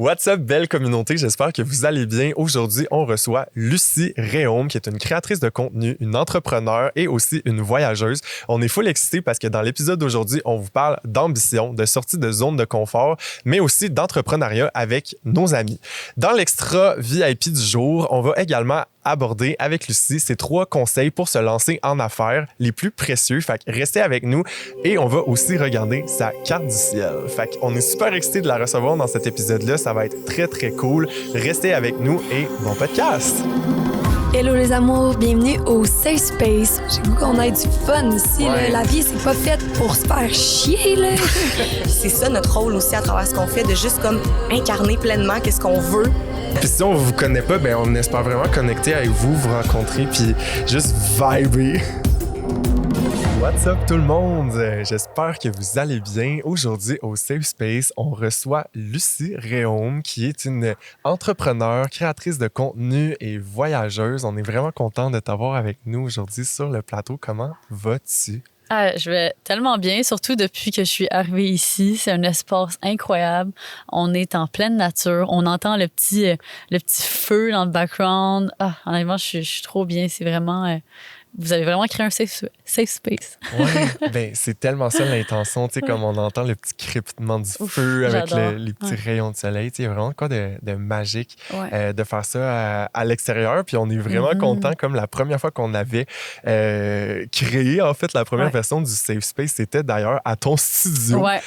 What's up, belle communauté? J'espère que vous allez bien. Aujourd'hui, on reçoit Lucie Réaume, qui est une créatrice de contenu, une entrepreneure et aussi une voyageuse. On est full excités parce que dans l'épisode d'aujourd'hui, on vous parle d'ambition, de sortie de zone de confort, mais aussi d'entrepreneuriat avec nos amis. Dans l'extra VIP du jour, on va également aborder avec Lucie ces 3 conseils pour se lancer en affaires les plus précieux. Fait que restez avec nous et on va aussi regarder sa carte du ciel. Fait qu'on est super excités de la recevoir dans cet épisode-là. Ça va être très, très cool. Restez avec nous et bon podcast! Hello les amours, bienvenue au Safe Space. J'ai goût qu'on ait du fun ici. Ouais. Là. La vie, c'est pas faite pour se faire chier. Là. C'est ça notre rôle aussi à travers ce qu'on fait, de juste comme incarner pleinement qu'est-ce qu'on veut. Puis si on vous connaît pas, ben on espère vraiment connecter avec vous, vous rencontrer, puis juste vibrer. What's up tout le monde? J'espère que vous allez bien. Aujourd'hui, au Safe Space, on reçoit Lucie Réaume, qui est une entrepreneure, créatrice de contenu et voyageuse. On est vraiment content de t'avoir avec nous aujourd'hui sur le plateau. Comment vas-tu? Ah, je vais tellement bien, surtout depuis que je suis arrivée ici. C'est un espace incroyable. On est en pleine nature. On entend le petit feu dans le background. Ah, honnêtement, je suis trop bien. C'est vraiment... vous avez vraiment créé un safe space. Oui, ben c'est tellement ça l'intention, tu sais, comme on entend le petit crépitement du feu avec les petits rayons de soleil, tu sais, il y a vraiment quoi de magique de faire ça à l'extérieur. Puis on est vraiment content, comme la première fois qu'on avait créé, en fait, la première version du Safe Space, c'était d'ailleurs à ton studio. Ouais.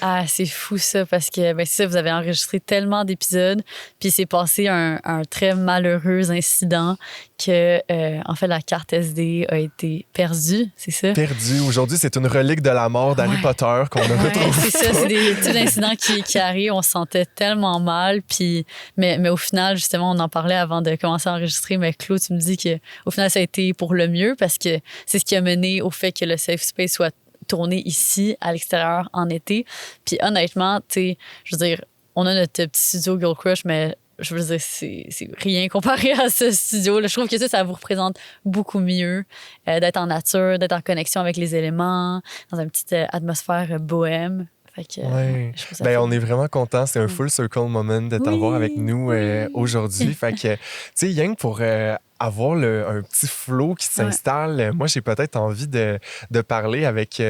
Ah, c'est fou ça, parce que, ben c'est ça, vous avez enregistré tellement d'épisodes, puis c'est passé un très malheureux incident que, en fait, la carte SD a été perdue, c'est ça? Perdue. Aujourd'hui, c'est une relique de la mort d'Harry Potter qu'on a retrouvée. C'est ça, c'est des petits incidents qui arrivent. On se sentait tellement mal. Puis, mais au final, justement, on en parlait avant de commencer à enregistrer. Mais Claude, tu me dis qu'au final, ça a été pour le mieux parce que c'est ce qui a mené au fait que le Safe Space soit tourné ici, à l'extérieur, en été. Puis honnêtement, tu sais, je veux dire, on a notre petit studio Girl Crush, mais je veux dire, c'est rien comparé à ce studio. Je trouve que ça vous représente beaucoup mieux d'être en nature, d'être en connexion avec les éléments, dans une petite atmosphère bohème. Fait que, je trouve ça ben, cool. on est vraiment contents. C'est un full circle moment de t'avoir avec nous aujourd'hui. Fait que, tu sais, rien que pour avoir un petit flow qui s'installe, moi, j'ai peut-être envie de parler avec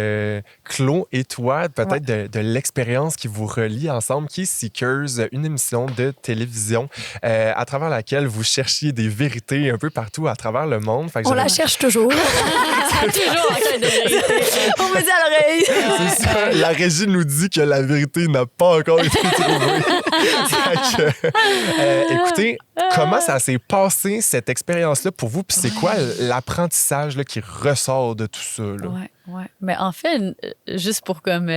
Claude et toi, peut-être de l'expérience qui vous relie ensemble, qui est Seekers, une émission de télévision à travers laquelle vous cherchiez des vérités un peu partout à travers le monde. Fait que On la cherche toujours. Toujours en quête de vérité. On me dit à l'oreille. C'est ça. La régie nous dit que la vérité n'a pas encore été trouvée. Fait que, écoutez, comment ça s'est passé, cette expérience-là, pour vous? Puis c'est quoi l'apprentissage là, qui ressort de tout ça? Là? Ouais. Mais en fait, juste pour comme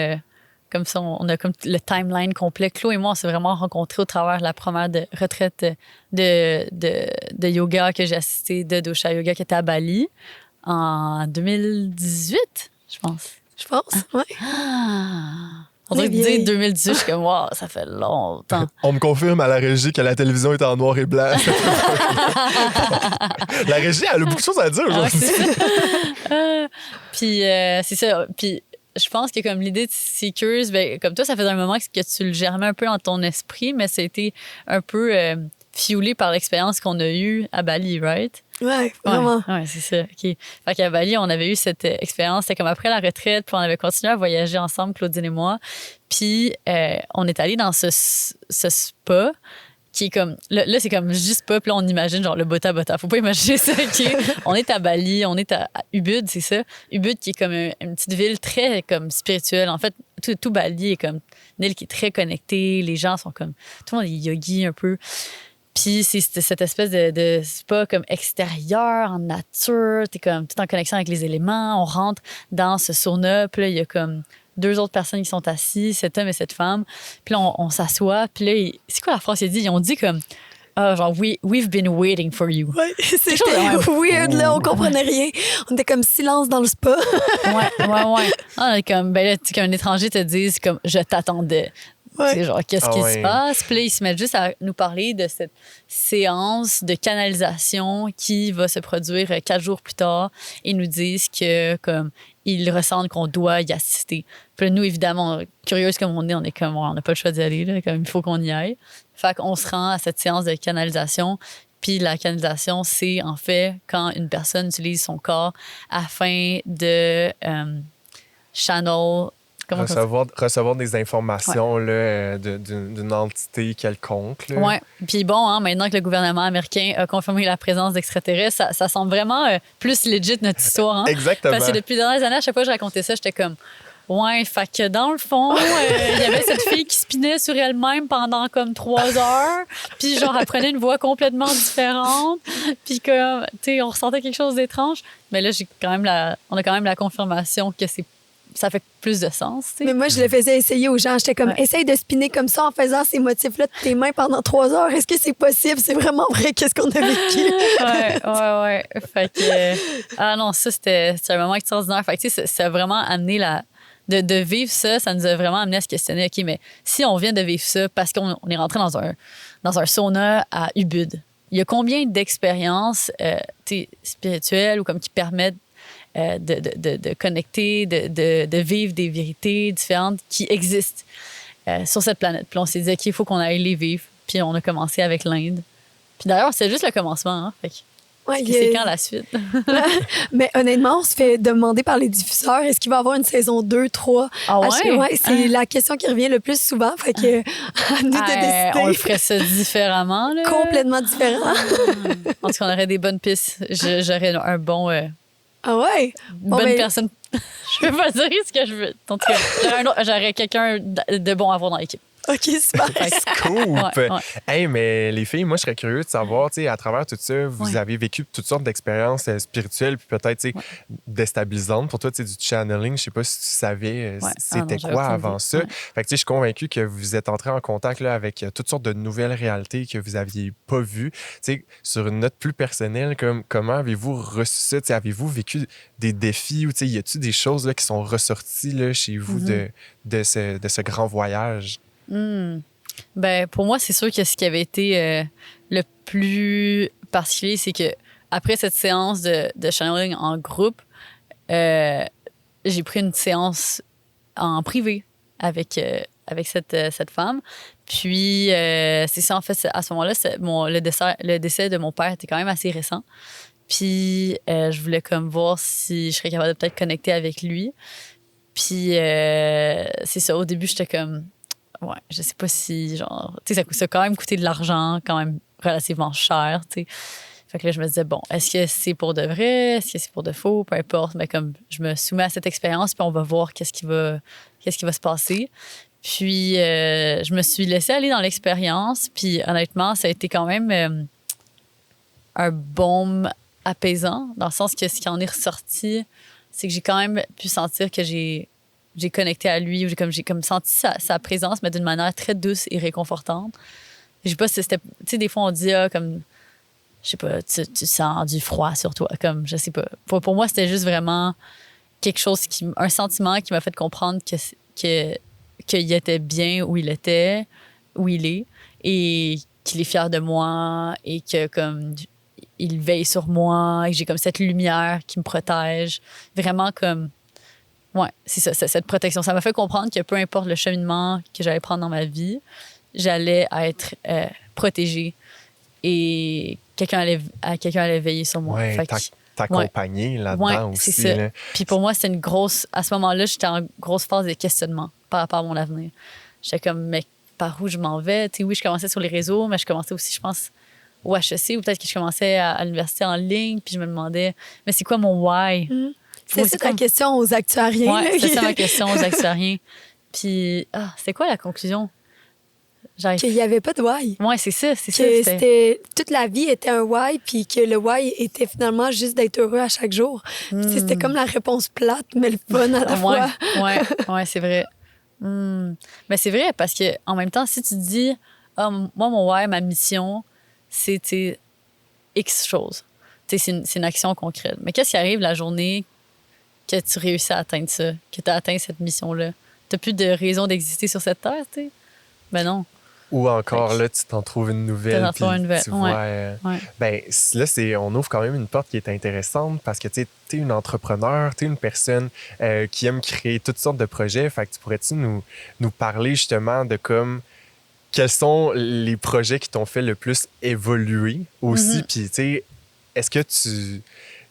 ça, on a comme le timeline complet. Claude et moi, on s'est vraiment rencontrés au travers de la première retraite de yoga que j'ai assisté, de Dosha Yoga, qui était à Bali en 2018, je pense. Je pense, oui. On dirait que dire 2018, je suis comme, wow, ça fait longtemps. On me confirme à la régie que la télévision est en noir et blanc. La régie, elle a beaucoup de choses à dire aujourd'hui. Puis, c'est ça. Puis, je pense que comme l'idée de Seekers, ben, comme toi, ça faisait un moment que tu le germais un peu dans ton esprit, mais ça a été un peu fuelé par l'expérience qu'on a eue à Bali, right? Oui, vraiment. Ouais, c'est ça. OK. Fait qu'à Bali, on avait eu cette expérience. C'était comme après la retraite, puis on avait continué à voyager ensemble, Claudine et moi. Puis, on est allé dans ce spa qui est comme... Là, c'est comme juste spa, puis là, on imagine genre le Bota Bota. Faut pas imaginer ça, OK? On est à Bali, on est à Ubud, c'est ça? Ubud qui est comme une petite ville très comme spirituelle. En fait, tout Bali est comme une île qui est très connectée. Les gens sont comme... Tout le monde est yogi un peu. Puis c'est cette espèce de spa comme extérieur, en nature. T'es comme tout en connexion avec les éléments. On rentre dans ce sauna. Puis là, il y a comme 2 autres personnes qui sont assises, cet homme et cette femme. Puis là, on s'assoit. Puis là, c'est quoi la phrase qu'ils disent? Ils ont dit comme... genre, we've been waiting for you. Ouais, c'était weird, là. On comprenait rien. On était comme silence dans le spa. Ouais. On est comme, ben là, tu sais, qu'un étranger te dise comme, je t'attendais. Ouais. C'est genre, qu'est-ce qui se passe? Puis là, ils se mettent juste à nous parler de cette séance de canalisation qui va se produire 4 jours plus tard et nous disent que, comme, ils ressentent qu'on doit y assister. Puis là, nous, évidemment, curieuse comme on est comme, on n'a pas le choix d'y aller, là, comme il faut qu'on y aille. Fait qu'on se rend à cette séance de canalisation. Puis la canalisation, c'est en fait quand une personne utilise son corps afin de channel... Recevoir des informations là, d'une entité quelconque. Oui. Puis bon, hein, maintenant que le gouvernement américain a confirmé la présence d'extraterrestres, ça semble vraiment plus legit notre histoire. Hein? Exactement. Parce que depuis les dernières années, à chaque fois que je racontais ça, j'étais comme... Ouais, fait que dans le fond, il y avait cette fille qui spinait sur elle-même pendant comme 3 heures. Puis genre, elle prenait une voix complètement différente. Puis comme, tu sais, on ressentait quelque chose d'étrange. Mais là, on a quand même la confirmation que ça fait plus de sens, tu sais. Mais moi, je le faisais essayer aux gens. J'étais comme, essaye de spinner comme ça en faisant ces motifs-là de tes mains pendant 3 heures. Est-ce que c'est possible? C'est vraiment vrai? Qu'est-ce qu'on a vécu? Ouais. Fait que... ah non, ça, c'était un moment extraordinaire. Fait que, tu sais, ça a vraiment amené de vivre ça nous a vraiment amené à se questionner, OK, mais si on vient de vivre ça parce qu'on est rentré dans un sauna à Ubud, il y a combien d'expériences spirituelles ou comme qui permettent de connecter, de vivre des vérités différentes qui existent sur cette planète. Puis on s'est dit, OK, il faut qu'on aille les vivre. Puis on a commencé avec l'Inde. Puis d'ailleurs, c'est juste le commencement. Hein? Fait que, c'est quand la suite? Mais honnêtement, on se fait demander par les diffuseurs, est-ce qu'il va y avoir une saison 2, 3? Ah ouais? C'est la question qui revient le plus souvent. Fait que, à nous de décider. On le ferait ça différemment. Là. Complètement différent. En tout cas, on aurait des bonnes pistes. J'aurais un bon... Ah ouais? Bonne personne. Je veux pas dire ce que je veux. En tout cas, j'aurais quelqu'un de bon à avoir dans l'équipe. OK, super. Scoop! Ouais. Hey, mais les filles, moi, je serais curieux de savoir, tu sais, à travers tout ça, vous avez vécu toutes sortes d'expériences spirituelles, puis peut-être, tu sais, déstabilisantes. Pour toi, tu sais, du channeling, je sais pas si tu savais c'était quoi avant ça. Fait que, tu sais, je suis convaincu que vous êtes entré en contact là, avec toutes sortes de nouvelles réalités que vous aviez pas vues. Tu sais, sur une note plus personnelle, comment avez-vous reçu ça? Tu sais, avez-vous vécu des défis ou, tu sais, y a-t-il des choses là, qui sont ressorties là, chez vous de ce grand voyage? Ben, pour moi, c'est sûr que ce qui avait été le plus particulier, c'est que après cette séance de channeling en groupe, j'ai pris une séance en privé avec cette femme. Puis, c'est ça, en fait, à ce moment-là, le décès de mon père était quand même assez récent. Puis, je voulais comme voir si je serais capable de peut-être connecter avec lui. Puis, c'est ça, au début, j'étais comme... Ouais, je sais pas si, genre, tu sais, ça a quand même coûté de l'argent, quand même relativement cher, tu sais. Fait que là, je me disais, bon, est-ce que c'est pour de vrai? Est-ce que c'est pour de faux? Peu importe. Mais comme, je me soumets à cette expérience, puis on va voir qu'est-ce qui va se passer. Puis, je me suis laissée aller dans l'expérience, puis honnêtement, ça a été quand même un baume apaisant, dans le sens que ce qui en est ressorti, c'est que j'ai quand même pu sentir que j'ai connecté à lui, j'ai comme senti sa présence, mais d'une manière très douce et réconfortante. Je sais pas si c'était... Tu sais, des fois, on dit, comme... Je sais pas, tu sens du froid sur toi, comme, je sais pas. Pour moi, c'était juste vraiment quelque chose un sentiment qui m'a fait comprendre qu'il était bien où il était, où il est, et qu'il est fier de moi, et que, comme... il veille sur moi, et que j'ai comme cette lumière qui me protège. Vraiment comme... Ouais, c'est ça, cette protection. Ça m'a fait comprendre que peu importe le cheminement que j'allais prendre dans ma vie, j'allais être protégée et quelqu'un allait veiller sur moi. Ouais, t'accompagner là-dedans aussi. C'est ça. Là. Puis pour moi, c'était une grosse... À ce moment-là, j'étais en grosse phase de questionnement par rapport à mon avenir. J'étais comme, mais par où je m'en vais? Tu sais, oui, je commençais sur les réseaux, mais je commençais aussi, je pense, au HEC, ou peut-être que je commençais à l'université en ligne, puis je me demandais, mais c'est quoi mon why? C'est ça ta question aux actuariens. Ouais, c'est ça ma question aux actuariens. Puis, c'était quoi la conclusion? Qu'il n'y avait pas de why. Ouais, c'est ça. Toute la vie était un why, puis que le why était finalement juste d'être heureux à chaque jour. C'était comme la réponse plate, mais le fun à la fois. Ouais, c'est vrai. Mais c'est vrai, parce que en même temps, si tu te dis, moi, mon why, ma mission, c'est X chose. C'est une action concrète. Mais qu'est-ce qui arrive la journée que tu réussis à atteindre ça, que tu as atteint cette mission-là? Tu n'as plus de raison d'exister sur cette terre, tu sais? Ben non. Ou encore, là, tu t'en trouves une nouvelle. Puis tu vois, ben, là, on ouvre quand même une porte qui est intéressante parce que tu es une entrepreneur, tu es une personne qui aime créer toutes sortes de projets. Fait que tu pourrais-tu nous parler justement de quels sont les projets qui t'ont fait le plus évoluer aussi? Puis, tu sais, est-ce que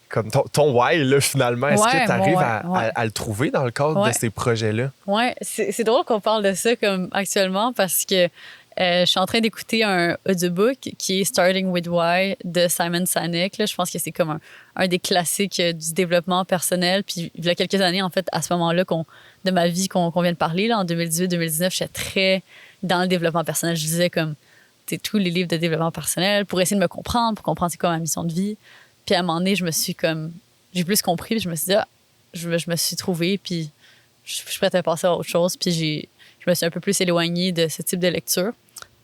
comme ton why, là, finalement, est-ce que tu arrives à le trouver dans le cadre de ces projets-là? Oui, c'est drôle qu'on parle de ça comme actuellement parce que je suis en train d'écouter un audiobook qui est Starting with Why de Simon Sinek. Là, je pense que c'est comme un des classiques du développement personnel. Puis il y a quelques années, en fait, à ce moment-là de ma vie qu'on vient de parler, là, en 2018-2019, j'étais très dans le développement personnel. Je lisais comme tous les livres de développement personnel pour essayer de me comprendre, pour comprendre c'est quoi ma mission de vie. Puis à un moment donné, j'ai plus compris. Puis je me suis dit, je me suis trouvée, puis je suis prête à passer à autre chose. Puis je me suis un peu plus éloignée de ce type de lecture.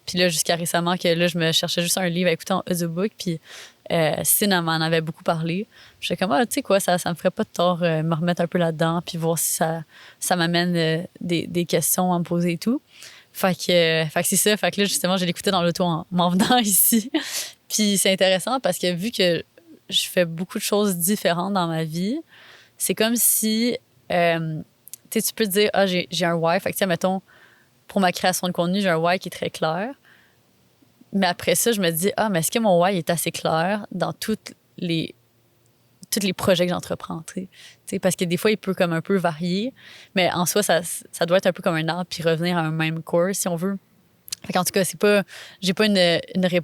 Puis là, jusqu'à récemment, que là, je me cherchais juste un livre à écouter en audiobook. Puis Sin m'en avait beaucoup parlé. J'étais comme, tu sais quoi, ça me ferait pas de tort me remettre un peu là-dedans, puis voir si ça m'amène des questions à me poser et tout. Fait que c'est ça. Fait que là, justement, je l'écoutais dans l'auto en m'en venant ici. Puis c'est intéressant parce que vu que je fais beaucoup de choses différentes dans ma vie, c'est comme si, tu peux te dire, j'ai un why. Fait que, mettons, pour ma création de contenu, j'ai un why qui est très clair. Mais après ça, je me dis, mais est-ce que mon why est assez clair dans tous les projets que j'entreprends, t'sais? Parce que des fois, il peut comme un peu varier, mais en soi, ça doit être un peu comme un arbre puis revenir à un même cours, si on veut. Fait qu'en tout cas,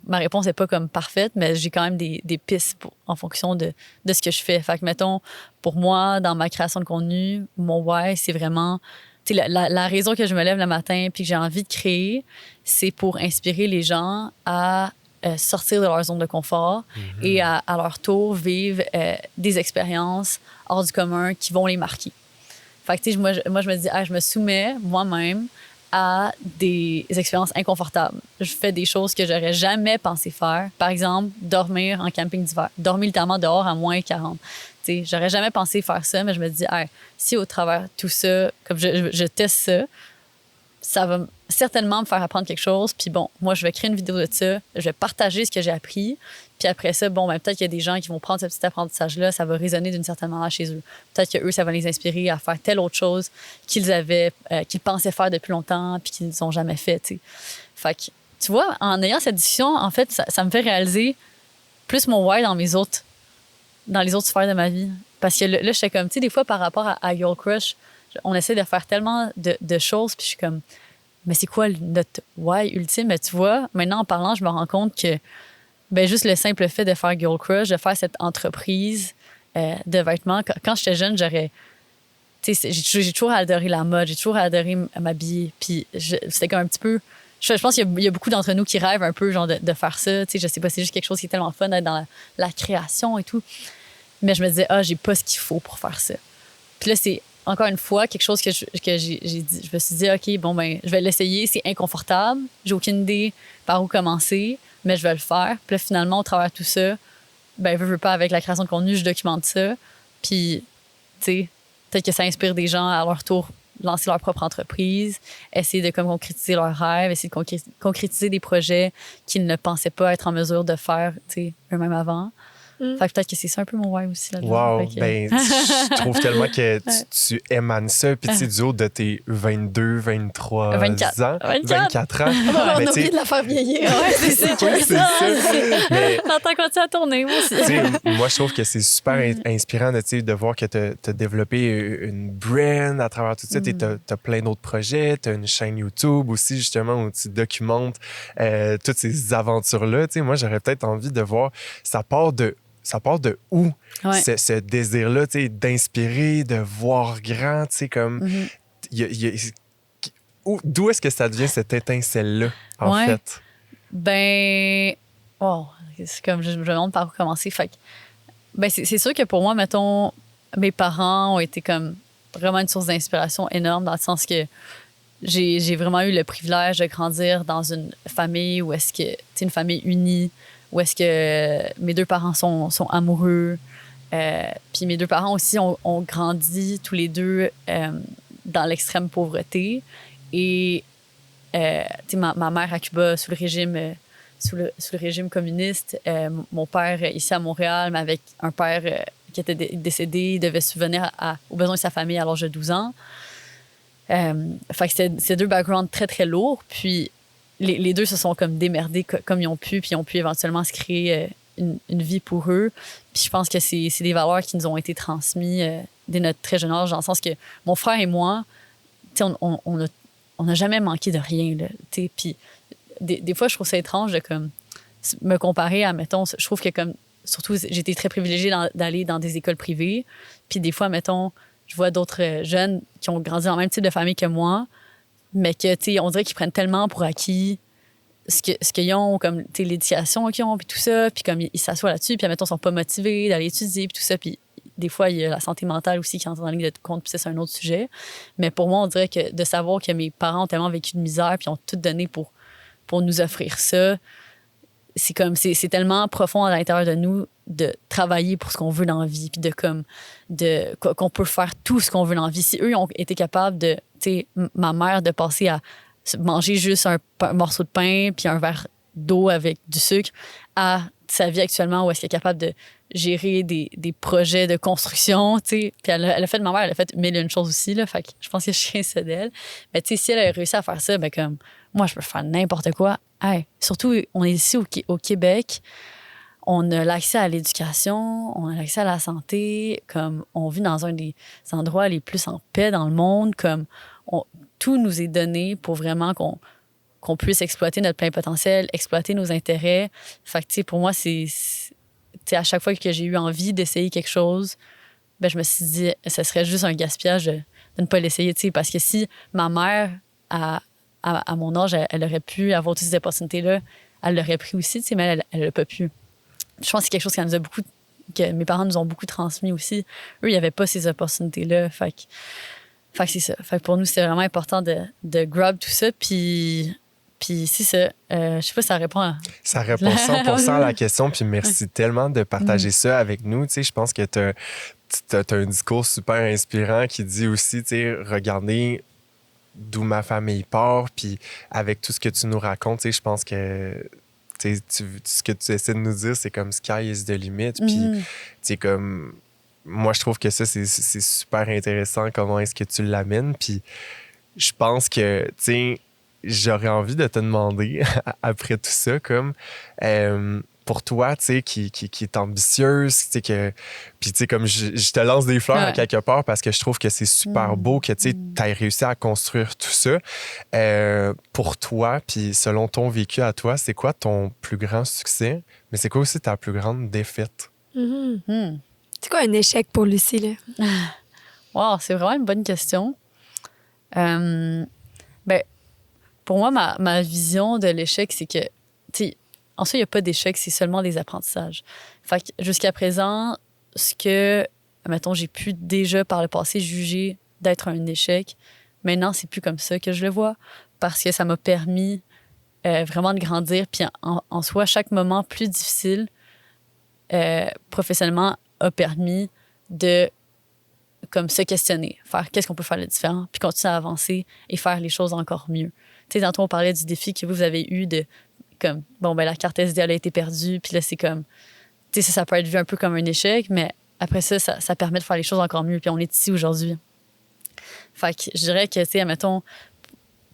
ma réponse n'est pas comme parfaite, mais j'ai quand même des pistes en fonction de ce que je fais. Fait que, mettons, pour moi, dans ma création de contenu, mon why, c'est vraiment... La raison que je me lève le matin puis que j'ai envie de créer, c'est pour inspirer les gens à sortir de leur zone de confort et à leur tour vivre des expériences hors du commun qui vont les marquer. Fait que, moi, je me dis, je me soumets moi-même à des expériences inconfortables. Je fais des choses que j'aurais jamais pensé faire. Par exemple, dormir en camping d'hiver. Dormir littéralement dehors à moins 40. T'sais, j'aurais jamais pensé faire ça, mais je me dis, si au travers de tout ça, comme je teste ça va certainement me faire apprendre quelque chose. Puis bon, moi, je vais créer une vidéo de ça. Je vais partager ce que j'ai appris. Puis après ça, peut-être qu'il y a des gens qui vont prendre ce petit apprentissage-là. Ça va résonner d'une certaine manière chez eux. Peut-être que eux, ça va les inspirer à faire telle autre chose qu'ils pensaient faire depuis longtemps puis qu'ils n'ont jamais fait, t'sais. Fait que, tu vois, en ayant cette discussion, en fait, ça me fait réaliser plus mon why dans les autres sphères de ma vie. Parce que là, j'étais comme, tu sais, des fois, par rapport à Girl Crush, on essaie de faire tellement de choses, puis je suis comme, mais c'est quoi notre why ultime? Mais tu vois, maintenant, en parlant, je me rends compte que, juste le simple fait de faire Girl Crush, de faire cette entreprise de vêtements, quand j'étais jeune, tu sais, j'ai toujours adoré la mode, j'ai toujours adoré m'habiller, puis c'était comme un petit peu... Je pense qu'il y a beaucoup d'entre nous qui rêvent un peu genre de faire ça. Tu sais, je sais pas, c'est juste quelque chose qui est tellement fun d'être dans la création et tout. Mais je me disais, j'ai pas ce qu'il faut pour faire ça. Puis là, c'est encore une fois quelque chose que j'ai dit. Je me suis dit, OK, je vais l'essayer. C'est inconfortable. J'ai aucune idée par où commencer, mais je vais le faire. Puis là, finalement, au travers de tout ça, veux pas, avec la création de contenu, je documente ça. Puis, tu sais, peut-être que ça inspire des gens à leur tour lancer leur propre entreprise, essayer de concrétiser leurs rêves, essayer de concrétiser des projets qu'ils ne pensaient pas être en mesure de faire eux-mêmes avant. Fait que peut-être que c'est ça un peu mon why aussi là-dedans. Wow! Je trouve tellement que tu émanes ça. Puis tu sais, du haut de tes 22, 23 ans, 24 ans. On a envie de la faire vieillir. C'est ça. Mais l'entends continuer à tourner, moi aussi. Moi, je trouve que c'est super inspirant de voir que tu as développé une brand à travers tout ça. Tu as plein d'autres projets. Tu as une chaîne YouTube aussi, justement, où tu documentes toutes ces aventures-là. Moi, j'aurais peut-être envie de voir, ça part de où, ce désir-là, d'inspirer, de voir grand, comme... D'où est-ce que ça devient cette étincelle-là, en fait? C'est comme, je me demande par où commencer. Fait que, c'est sûr que pour moi, mettons, mes parents ont été comme vraiment une source d'inspiration énorme, dans le sens que j'ai vraiment eu le privilège de grandir dans une famille où est-ce que, une famille unie, où est-ce que mes deux parents sont amoureux. Puis mes deux parents aussi ont grandi tous les deux dans l'extrême pauvreté. Et tu sais, ma mère à Cuba, sous le régime communiste, mon père ici à Montréal, mais avec un père qui était décédé, il devait subvenir aux besoins de sa famille à l'âge de 12 ans. Fait que c'est deux backgrounds très, très lourds. Puis les deux se sont comme démerdés comme ils ont pu, puis ils ont pu éventuellement se créer une vie pour eux. Puis je pense que c'est des valeurs qui nous ont été transmises dès notre très jeune âge, dans le sens que mon frère et moi, on n'a jamais manqué de rien. Là, puis des fois, je trouve ça étrange de comme, me comparer à, mettons, je trouve que comme, surtout, j'ai été très privilégiée d'aller dans des écoles privées. Puis des fois, mettons, je vois d'autres jeunes qui ont grandi dans le même type de famille que moi, mais que, tu sais, on dirait qu'ils prennent tellement pour acquis ce qu'ils ont, comme, tu sais, l'éducation qu'ils ont, puis tout ça, puis comme ils s'assoient là-dessus, puis, mettons, ils sont pas motivés d'aller étudier, puis tout ça, puis des fois, il y a la santé mentale aussi qui entre en ligne de compte, puis ça, c'est un autre sujet. Mais pour moi, on dirait que de savoir que mes parents ont tellement vécu de misère, puis ont tout donné pour nous offrir ça, c'est comme, c'est tellement profond à l'intérieur de nous de travailler pour ce qu'on veut dans la vie, puis qu'on peut faire tout ce qu'on veut dans la vie. Si eux ont été capables de, tu sais, ma mère, de passer à manger juste un morceau de pain puis un verre d'eau avec du sucre, à sa vie actuellement où est-ce qu'elle est capable de gérer des projets de construction, tu sais. Puis elle a fait, ma mère, elle a fait mille et une choses aussi, là. Fait que je pense que je suis ça d'elle. Mais tu sais, si elle a réussi à faire ça, ben comme, moi, je peux faire n'importe quoi. Hey, surtout, on est ici au Québec. On a l'accès à l'éducation, on a l'accès à la santé, comme on vit dans un des endroits les plus en paix dans le monde, comme tout nous est donné pour vraiment qu'on puisse exploiter notre plein potentiel, exploiter nos intérêts. Fait que, tu sais, pour moi, c'est à chaque fois que j'ai eu envie d'essayer quelque chose, ben, je me suis dit, ce serait juste un gaspillage de ne pas l'essayer, tu sais, parce que si ma mère, à mon âge, elle aurait pu avoir toutes ces opportunités-là, elle l'aurait pris aussi, tu sais, mais elle n'a pas pu. Je pense que c'est quelque chose que mes parents nous ont beaucoup transmis aussi. Eux, il n'y avait pas ces opportunités-là. Fait que c'est ça. Fait que pour nous, c'était vraiment important de grab tout ça. Puis c'est ça. Je sais pas si ça répond à... Ça répond 100% à la question. Puis merci tellement de partager ça avec nous. Tu sais, je pense que t'as un discours super inspirant qui dit aussi, tu sais, regardez d'où ma famille part. Puis avec tout ce que tu nous racontes, tu sais, je pense que... ce que tu essaies de nous dire, c'est comme sky is the limit. Puis, comme, moi, je trouve que ça, c'est super intéressant comment est-ce que tu l'amènes. Puis, je pense que, tu sais, j'aurais envie de te demander, après tout ça, comme, pour toi, tu sais, qui est ambitieuse, tu sais, puis, tu sais, comme je te lance des fleurs à quelque part parce que je trouve que c'est super beau que, tu sais, t'aies réussi à construire tout ça. Pour toi, puis selon ton vécu à toi, c'est quoi ton plus grand succès? Mais c'est quoi aussi ta plus grande défaite? C'est quoi un échec pour Lucie, là? Wow, c'est vraiment une bonne question. Ben, pour moi, ma vision de l'échec, c'est que, tu sais, en soi, il n'y a pas d'échec, c'est seulement des apprentissages. Fait que jusqu'à présent, ce que, mettons, j'ai pu déjà par le passé juger d'être un échec, maintenant, c'est plus comme ça que je le vois, parce que ça m'a permis vraiment de grandir. Puis en soi, chaque moment plus difficile professionnellement a permis de comme se questionner, faire qu'est-ce qu'on peut faire de différent, puis continuer à avancer et faire les choses encore mieux. Tu sais, tantôt, on parlait du défi que vous avez eu de comme, bon, ben la carte SD, elle a été perdue, puis là, c'est comme, tu sais, ça peut être vu un peu comme un échec, mais après ça permet de faire les choses encore mieux, puis on est ici aujourd'hui. Fait que je dirais que, tu sais, admettons,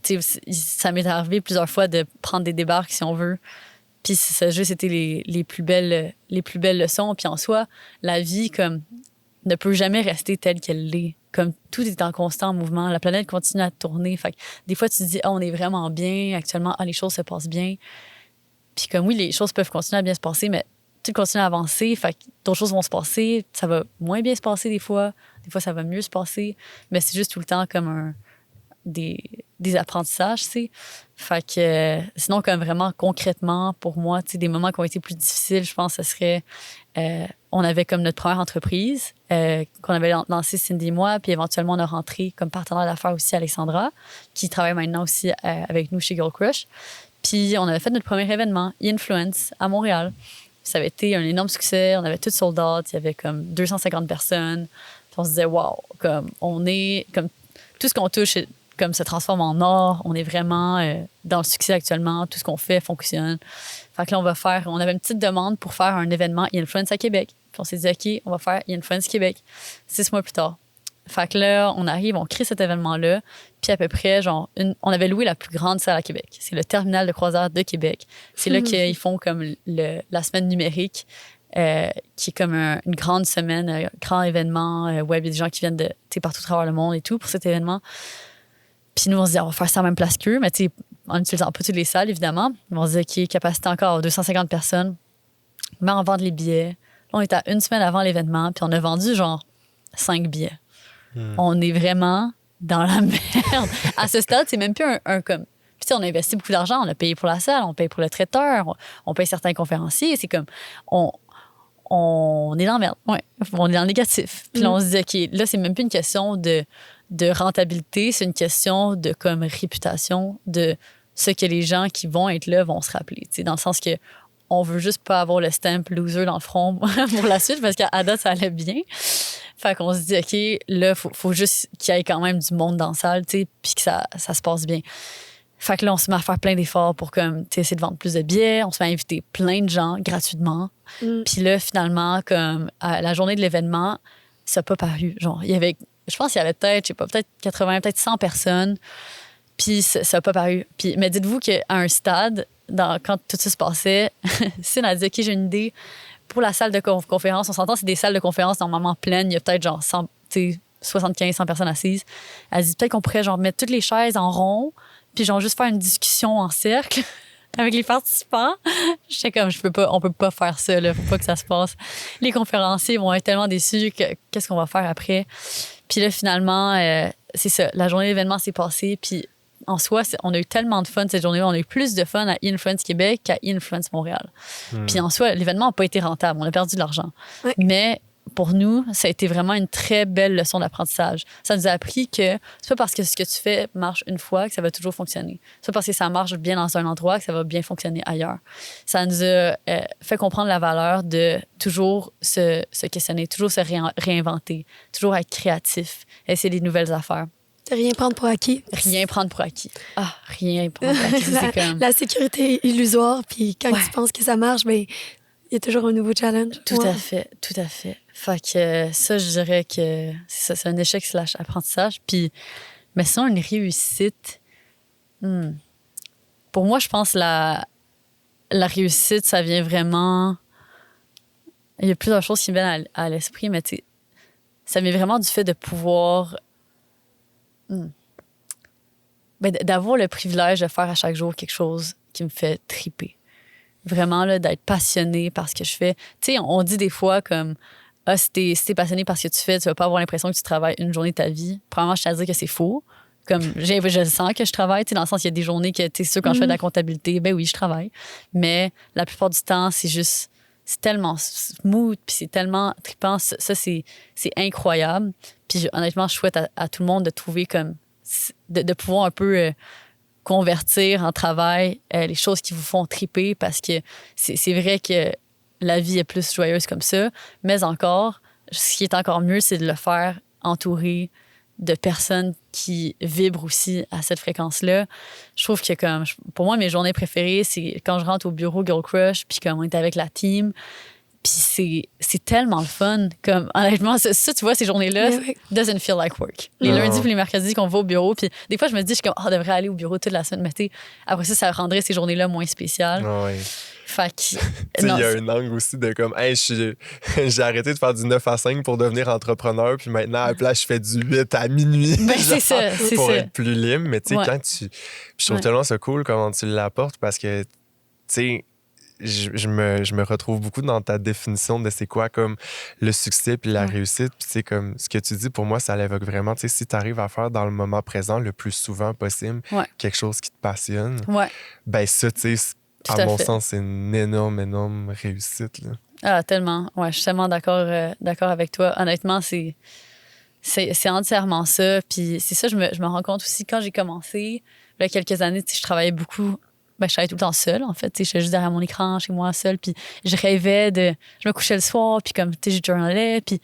tu sais, ça m'est arrivé plusieurs fois de prendre des débarques, si on veut, puis ça a juste été les plus belles leçons, puis en soi, la vie, comme, ne peut jamais rester telle qu'elle l'est. Comme tout est en constant mouvement, la planète continue à tourner. Fait que des fois, tu te dis, on est vraiment bien, actuellement, les choses se passent bien. Puis comme oui, les choses peuvent continuer à bien se passer, mais tout continue à avancer. Fait que d'autres choses vont se passer. Ça va moins bien se passer des fois. Des fois, ça va mieux se passer. Mais c'est juste tout le temps comme des apprentissages, tu sais. Fait que sinon, comme vraiment concrètement, pour moi, tu sais, des moments qui ont été plus difficiles, je pense que ce serait... on avait comme notre première entreprise qu'on avait lancée Cindy et moi, puis éventuellement, on a rentré comme partenaire d'affaires aussi Alexandra, qui travaille maintenant aussi avec nous chez Girl Crush. Puis on avait fait notre premier événement, E-Influence, à Montréal. Ça avait été un énorme succès. On avait tout sold out. Il y avait comme 250 personnes. Puis on se disait, wow, comme on est... comme tout ce qu'on touche, comme se transforme en or. On est vraiment dans le succès actuellement. Tout ce qu'on fait fonctionne. Fait que là, on avait une petite demande pour faire un événement Influence à Québec. Puis on s'est dit, OK, on va faire Influence Québec 6 mois plus tard. Fait que là, on arrive, on crée cet événement-là. Puis à peu près, on avait loué la plus grande salle à Québec. C'est le terminal de croisière de Québec. C'est là qu'ils font comme la semaine numérique, qui est comme une grande semaine, un grand événement web. Il y a des gens qui viennent de partout à travers le monde et tout pour cet événement. Puis nous, on se dit, on va faire ça à la même place qu'eux, mais en n'utilisant pas toutes les salles, évidemment. On se dit, OK, capacité encore 250 personnes. Mais on vend les billets. Là, on est à une semaine avant l'événement, puis on a vendu 5 billets. On est vraiment dans la merde. À ce stade, c'est même plus un comme... Puis on a investi beaucoup d'argent, on a payé pour la salle, on paye pour le traiteur, on paye certains conférenciers. C'est comme... On est dans la merde. Ouais. On est dans le négatif. Puis là, on se dit, OK, là, c'est même plus une question de rentabilité, c'est une question de comme réputation, de ce que les gens qui vont être là vont se rappeler. Dans le sens que on veut juste pas avoir le stamp loser dans le front pour la suite, parce qu'à date, ça allait bien. Fait qu'on se dit, OK, là, faut juste qu'il y ait quand même du monde dans la salle, puis que ça se passe bien. Fait que là, on se met à faire plein d'efforts pour comme, essayer de vendre plus de billets. On se met à inviter plein de gens gratuitement. Puis là, finalement, comme à la journée de l'événement, ça n'a pas paru. Il y avait, je pense qu'il y avait peut-être 80, peut-être 100 personnes. Puis ça n'a pas paru. Puis, mais dites-vous qu'à un stade, quand tout ça se passait, Cine a dit, OK, j'ai une idée. Pour la salle de conférence, on s'entend, c'est des salles de conférence normalement pleines. Il y a peut-être 75, 100 personnes assises. Elle dit, peut-être qu'on pourrait mettre toutes les chaises en rond, puis juste faire une discussion en cercle avec les participants. J'étais comme, on peut pas faire ça, là, faut pas que ça se passe. Les conférenciers vont être tellement déçus que qu'est-ce qu'on va faire après? Puis là, finalement, c'est ça, la journée d'événement s'est passée, puis en soi, on a eu tellement de fun cette journée-là. On a eu plus de fun à Influence Québec qu'à Influence Montréal. Puis en soi, l'événement n'a pas été rentable. On a perdu de l'argent. Oui. Mais pour nous, ça a été vraiment une très belle leçon d'apprentissage. Ça nous a appris que c'est pas parce que ce que tu fais marche une fois que ça va toujours fonctionner. C'est pas parce que ça marche bien dans un endroit que ça va bien fonctionner ailleurs. Ça nous a fait comprendre la valeur de toujours se questionner, toujours se réinventer, toujours être créatif, essayer des nouvelles affaires. De rien prendre pour acquis. Rien prendre pour acquis. Ah, rien prendre pour acquis. C'est comme... La sécurité est illusoire, puis quand tu penses que ça marche, il y a toujours un nouveau challenge. Tout à fait, tout à fait. Fait que ça, je dirais que c'est un échec / apprentissage. Puis, mais sinon, une réussite, pour moi, je pense la réussite, ça vient vraiment... Il y a plusieurs choses qui me viennent à l'esprit, mais ça vient vraiment du fait de pouvoir... d'avoir le privilège de faire à chaque jour quelque chose qui me fait triper. Vraiment, là, d'être passionné par ce que je fais. Tu sais, on dit des fois comme, si t'es passionné par ce que tu fais, tu vas pas avoir l'impression que tu travailles une journée de ta vie. Premièrement, je tiens à dire que c'est faux. Comme, je sens que je travaille, tu sais, dans le sens, il y a des journées que, tu sais, sûr, quand je fais de la comptabilité, oui, je travaille. Mais la plupart du temps, c'est tellement smooth, puis c'est tellement trippant. Ça, c'est incroyable. Puis honnêtement, je souhaite à tout le monde de trouver comme, de pouvoir un peu convertir en travail les choses qui vous font triper, parce que c'est vrai que la vie est plus joyeuse comme ça, mais encore, ce qui est encore mieux, c'est de le faire entouré de personnes qui vibrent aussi à cette fréquence-là. Je trouve que comme, pour moi, mes journées préférées, c'est quand je rentre au bureau Girl Crush, puis qu'on est avec la team. Puis c'est tellement le fun. Comme, honnêtement, ça, tu vois, ces journées-là, doesn't feel like work. Les lundis et les mercredis qu'on va au bureau, puis des fois, je me dis, je suis comme, on devrait aller au bureau toute la semaine. Mais tu sais, après ça rendrait ces journées-là moins spéciales. Fait que... il y a un angle aussi de comme, hey, j'ai arrêté de faire du 9 à 5 pour devenir entrepreneur, puis maintenant, à la place, je fais du 8 à minuit. C'est ça, c'est pour ça. être plus libre. Mais tu sais, quand je trouve tellement ça cool comment tu l'apportes, parce que, tu sais, je me retrouve beaucoup dans ta définition de c'est quoi comme le succès puis la réussite. Puis c'est comme ce que tu dis, pour moi, ça l'évoque vraiment. Tu sais, si tu arrives à faire dans le moment présent le plus souvent possible quelque chose qui te passionne, ben ça, tu sais, à mon sens, c'est une énorme réussite, là. Ah, tellement. Ouais, je suis tellement d'accord avec toi. Honnêtement, c'est entièrement ça. Puis c'est ça, je me rends compte aussi, quand j'ai commencé, il y a quelques années, je travaillais beaucoup. Je travaillais tout le temps seule, en fait. J'étais juste derrière mon écran, chez moi, seule. Puis je rêvais je me couchais le soir, puis comme, je journalais. Puis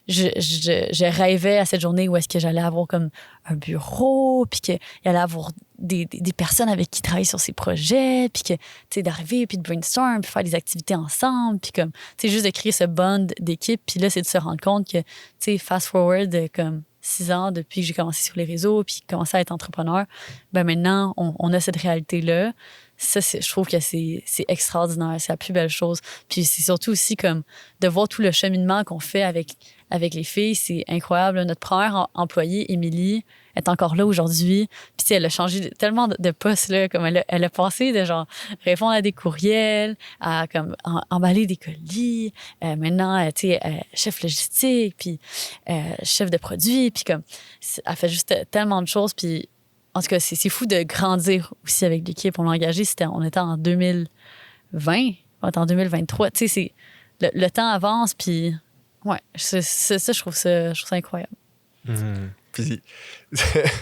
je rêvais à cette journée où est-ce que j'allais avoir comme un bureau, puis qu'il y allait avoir des personnes avec qui travailler sur ces projets, puis que, tu sais, d'arriver, puis de brainstorm, puis faire des activités ensemble, puis comme, tu sais, juste de créer ce bond d'équipe. Puis là, c'est de se rendre compte que, tu sais, fast forward, comme 6 ans depuis que j'ai commencé sur les réseaux, puis commencé à être entrepreneur, ben maintenant, on a cette réalité-là. Ça, je trouve que c'est extraordinaire. C'est la plus belle chose. Puis c'est surtout aussi comme de voir tout le cheminement qu'on fait avec les filles. C'est incroyable. Notre première employée, Émilie, est encore là aujourd'hui. Puis tu sais, elle a changé tellement de postes, là. Comme elle a passé de genre répondre à des courriels, à comme emballer des colis. Maintenant, tu sais, chef logistique, puis chef de produit. Puis comme, elle fait juste tellement de choses. Puis en tout cas, c'est fou de grandir aussi avec l'équipe. On l'a engagé, on était en 2020, on est en 2023. Tu sais, le temps avance, puis ouais, je trouve ça incroyable. Puis,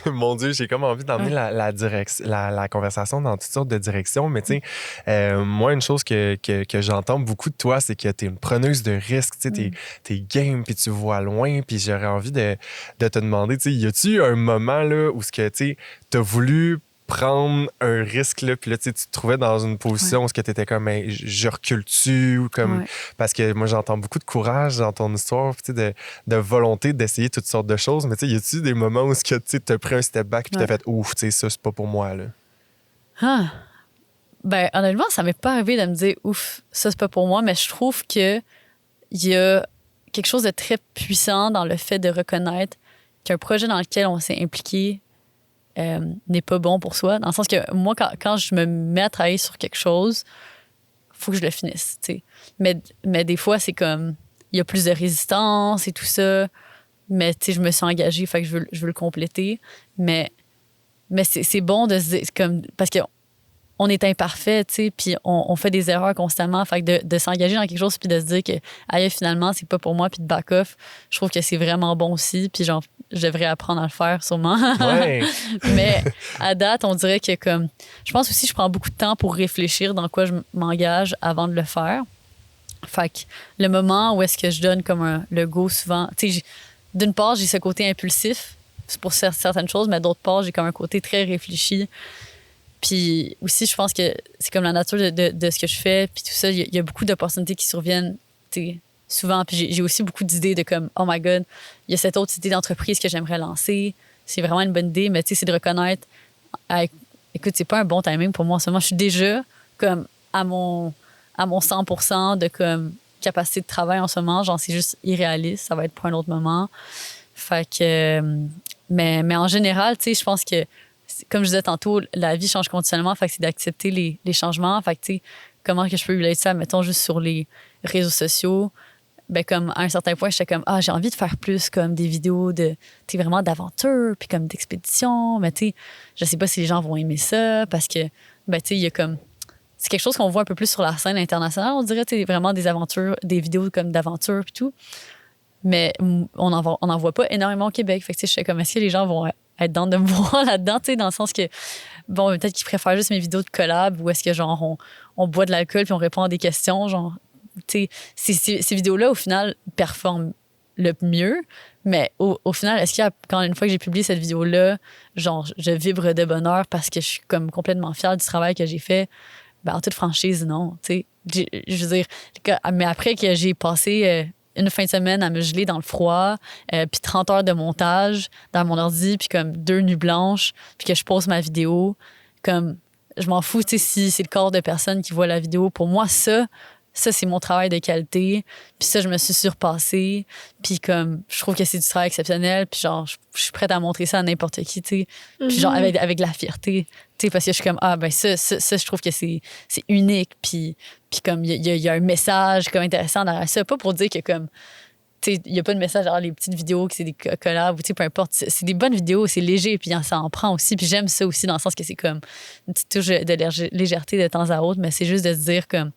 mon Dieu, j'ai comme envie d'emmener la conversation dans toutes sortes de directions. Mais tu sais, moi, une chose que j'entends beaucoup de toi, c'est que tu es une preneuse de risques. Tu sais, t'es game, puis tu vois loin. Puis j'aurais envie de te demander, tu sais, y a-tu un moment là où tu as voulu prendre un risque, là, puis là, tu te trouvais dans une position où tu étais comme, hey, je recule-tu, ou comme, parce que moi, j'entends beaucoup de courage dans ton histoire, de volonté d'essayer toutes sortes de choses, mais tu sais, y a-tu des moments où tu as pris un step back, puis t'as fait, ouf, tu sais, ça, c'est pas pour moi, là? Ah. Ben, honnêtement, ça m'est pas arrivé de me dire, ouf, ça, c'est pas pour moi, mais je trouve que il y a quelque chose de très puissant dans le fait de reconnaître qu'un projet dans lequel on s'est impliqué n'est pas bon pour soi. Dans le sens que moi, quand je me mets à travailler sur quelque chose, faut que je le finisse, tu sais. Mais des fois, c'est comme, il y a plus de résistance et tout ça. Mais, tu sais, je me suis engagée, fait que je veux le compléter. Mais c'est bon de se dire, comme, parce que on est imparfait, tu sais, puis on fait des erreurs constamment. Fait que de s'engager dans quelque chose puis de se dire que, aïe, finalement, c'est pas pour moi, puis de back off, je trouve que c'est vraiment bon aussi. Puis genre, je devrais apprendre à le faire, sûrement. Ouais. Mais à date, on dirait que comme... Je pense aussi que je prends beaucoup de temps pour réfléchir dans quoi je m'engage avant de le faire. Fait que le moment où est-ce que je donne comme le go souvent... Tu sais, d'une part, j'ai ce côté impulsif pour certaines choses, mais d'autre part, j'ai comme un côté très réfléchi. Puis aussi, je pense que c'est comme la nature de ce que je fais. Puis tout ça, il y a beaucoup d'opportunités qui surviennent, tu sais, souvent. Puis j'ai aussi beaucoup d'idées de comme, oh my God, il y a cette autre idée d'entreprise que j'aimerais lancer. C'est vraiment une bonne idée, mais tu sais, c'est de reconnaître, écoute, c'est pas un bon timing pour moi en ce moment. Je suis déjà comme à mon 100% de comme capacité de travail en ce moment. Genre, c'est juste irréaliste. Ça va être pour un autre moment. Fait que, mais en général, tu sais, je pense que comme je disais tantôt, la vie change continuellement, fait que c'est d'accepter les changements. Fait que, tu sais, comment que je peux relayer ça, mettons, juste sur les réseaux sociaux. Ben, comme, à un certain point, j'étais comme, j'ai envie de faire plus, comme, des vidéos de, tu sais, vraiment d'aventure, puis comme d'expédition. Mais, tu sais, je sais pas si les gens vont aimer ça, parce que, ben, tu sais, il y a comme, c'est quelque chose qu'on voit un peu plus sur la scène internationale, on dirait, tu sais, vraiment des aventures, des vidéos comme d'aventure, puis tout. Mais on en voit pas énormément au Québec. Fait que, tu sais, je sais comme, est-ce que les gens vont être dans de me voir là-dedans, tu sais, dans le sens que, bon, peut-être qu'ils préfèrent juste mes vidéos de collab ou est-ce que, genre, on boit de l'alcool puis on répond à des questions, genre, tu sais, ces vidéos-là, au final, performent le mieux. Mais au final, est-ce qu'il y a, quand une fois que j'ai publié cette vidéo-là, genre, je vibre de bonheur parce que je suis comme complètement fière du travail que j'ai fait? Ben, en toute franchise, non, tu sais. Je veux dire, mais après que j'ai passé une fin de semaine à me geler dans le froid, puis 30 heures de montage dans mon ordi, puis comme 2 nuits blanches, puis que je pose ma vidéo, comme, je m'en fous, tu sais, si c'est le corps de personne qui voit la vidéo. Pour moi, ça, c'est mon travail de qualité. Puis ça, je me suis surpassée. Puis comme, je trouve que c'est du travail exceptionnel. Puis genre, je suis prête à montrer ça à n'importe qui, tu sais. Puis genre, avec de la fierté, tu sais, parce que je suis comme, ben ça, je trouve que c'est unique. Puis comme, il y a un message comme intéressant derrière ça. Pas pour dire que comme, tu sais, il n'y a pas de message derrière les petites vidéos, que c'est des collabs, ou tu sais, peu importe. C'est des bonnes vidéos, c'est léger, puis ça en prend aussi. Puis j'aime ça aussi dans le sens que c'est comme une petite touche de légèreté de temps à autre, mais c'est juste de se dire comme,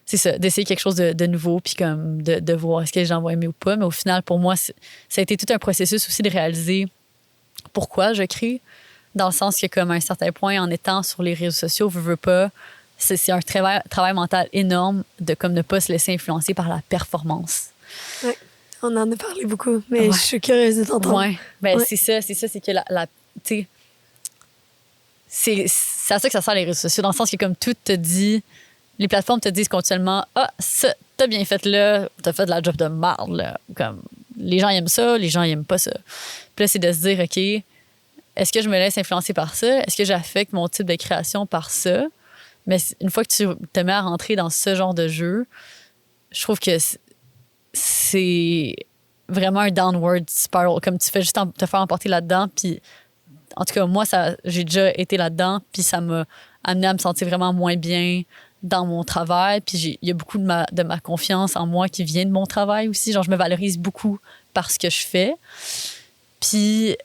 c'est ça, d'essayer quelque chose de nouveau, puis comme de voir est-ce que les gens vont aimer ou pas. Mais au final, pour moi, ça a été tout un processus aussi de réaliser pourquoi je crée, dans le sens que, comme à un certain point, en étant sur les réseaux sociaux, veux pas, c'est un travail mental énorme de comme ne pas se laisser influencer par la performance. Oui, On en a parlé beaucoup, mais Ouais. je suis curieuse de t'entendre. Ouais. Ben, Ouais. c'est ça, c'est que tu sais, c'est à ça que ça sert les réseaux sociaux, dans le sens que comme tout te dit, les plateformes te disent continuellement, ah, ça, t'as bien fait là, t'as fait de la job de marde, là. Comme, les gens aiment ça, les gens ils aiment pas ça. Puis là, c'est de se dire, OK, est-ce que je me laisse influencer par ça? Est-ce que j'affecte mon type de création par ça? Mais une fois que tu te mets à rentrer dans ce genre de jeu, je trouve que c'est vraiment un downward spiral. Comme tu fais juste te faire emporter là-dedans. Puis, en tout cas, moi, j'ai déjà été là-dedans. Puis, ça m'a amené à me sentir vraiment moins bien dans mon travail. Puis, il y a beaucoup de ma confiance en moi qui vient de mon travail aussi. Genre, je me valorise beaucoup par ce que je fais. Puis,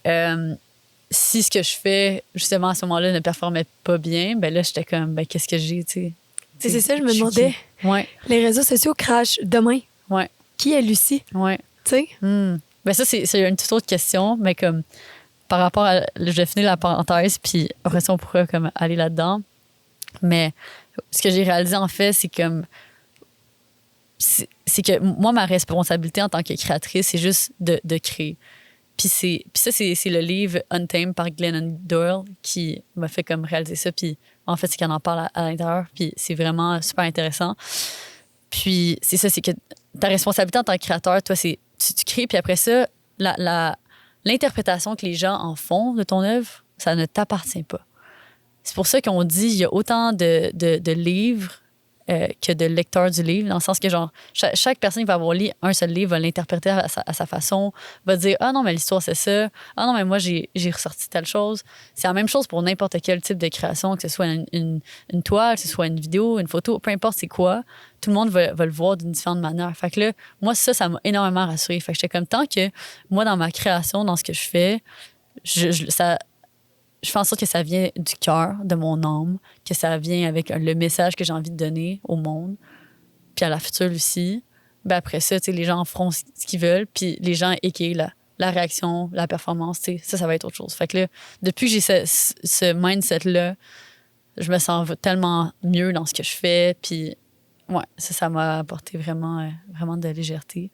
si ce que je fais, justement, à ce moment-là, ne performait pas bien, ben là, j'étais comme, ben, qu'est-ce que j'ai, tu sais? C'est ça, je me suis demandais. qui? Ouais, Les réseaux sociaux crachent demain. ouais, Qui est Lucie? ouais. Tu sais? Ben ça, c'est une toute autre question, mais comme par rapport à... Je vais finir la parenthèse, puis après ça, on pourra comme aller là-dedans. Mais ce que j'ai réalisé, en fait, c'est comme... C'est que moi, ma responsabilité en tant que créatrice, c'est juste de créer. Puis ça, c'est le livre Untamed par Glennon Doyle qui m'a fait comme réaliser ça. Puis en fait, c'est qu'elle en parle à l'intérieur. Puis c'est vraiment super intéressant. Puis c'est ça, c'est que ta responsabilité en tant que créateur, toi, c'est tu crées. Puis après ça, l'interprétation que les gens en font de ton œuvre, ça ne t'appartient pas. C'est pour ça qu'on dit il y a autant de livres que de lecteurs du livre, dans le sens que genre chaque personne qui va avoir lu un seul livre va l'interpréter à sa façon, va dire « Ah non, mais l'histoire, c'est ça. Ah non, mais moi, j'ai ressorti telle chose. » C'est la même chose pour n'importe quel type de création, que ce soit une toile, que ce soit une vidéo, une photo, peu importe c'est quoi, tout le monde va le voir d'une différente manière. Fait que là, moi, ça m'a énormément rassurée. Fait que j'étais comme, tant que moi, dans ma création, dans ce que je fais, je fais en sorte que ça vient du cœur, de mon âme, que ça vient avec le message que j'ai envie de donner au monde, puis à la future aussi. Ben après ça, les gens feront ce qu'ils veulent, puis les gens équillent la réaction, la performance, ça va être autre chose. Fait que là, depuis que j'ai ce mindset-là, je me sens tellement mieux dans ce que je fais, puis ouais, ça m'a apporté vraiment, vraiment de légèreté.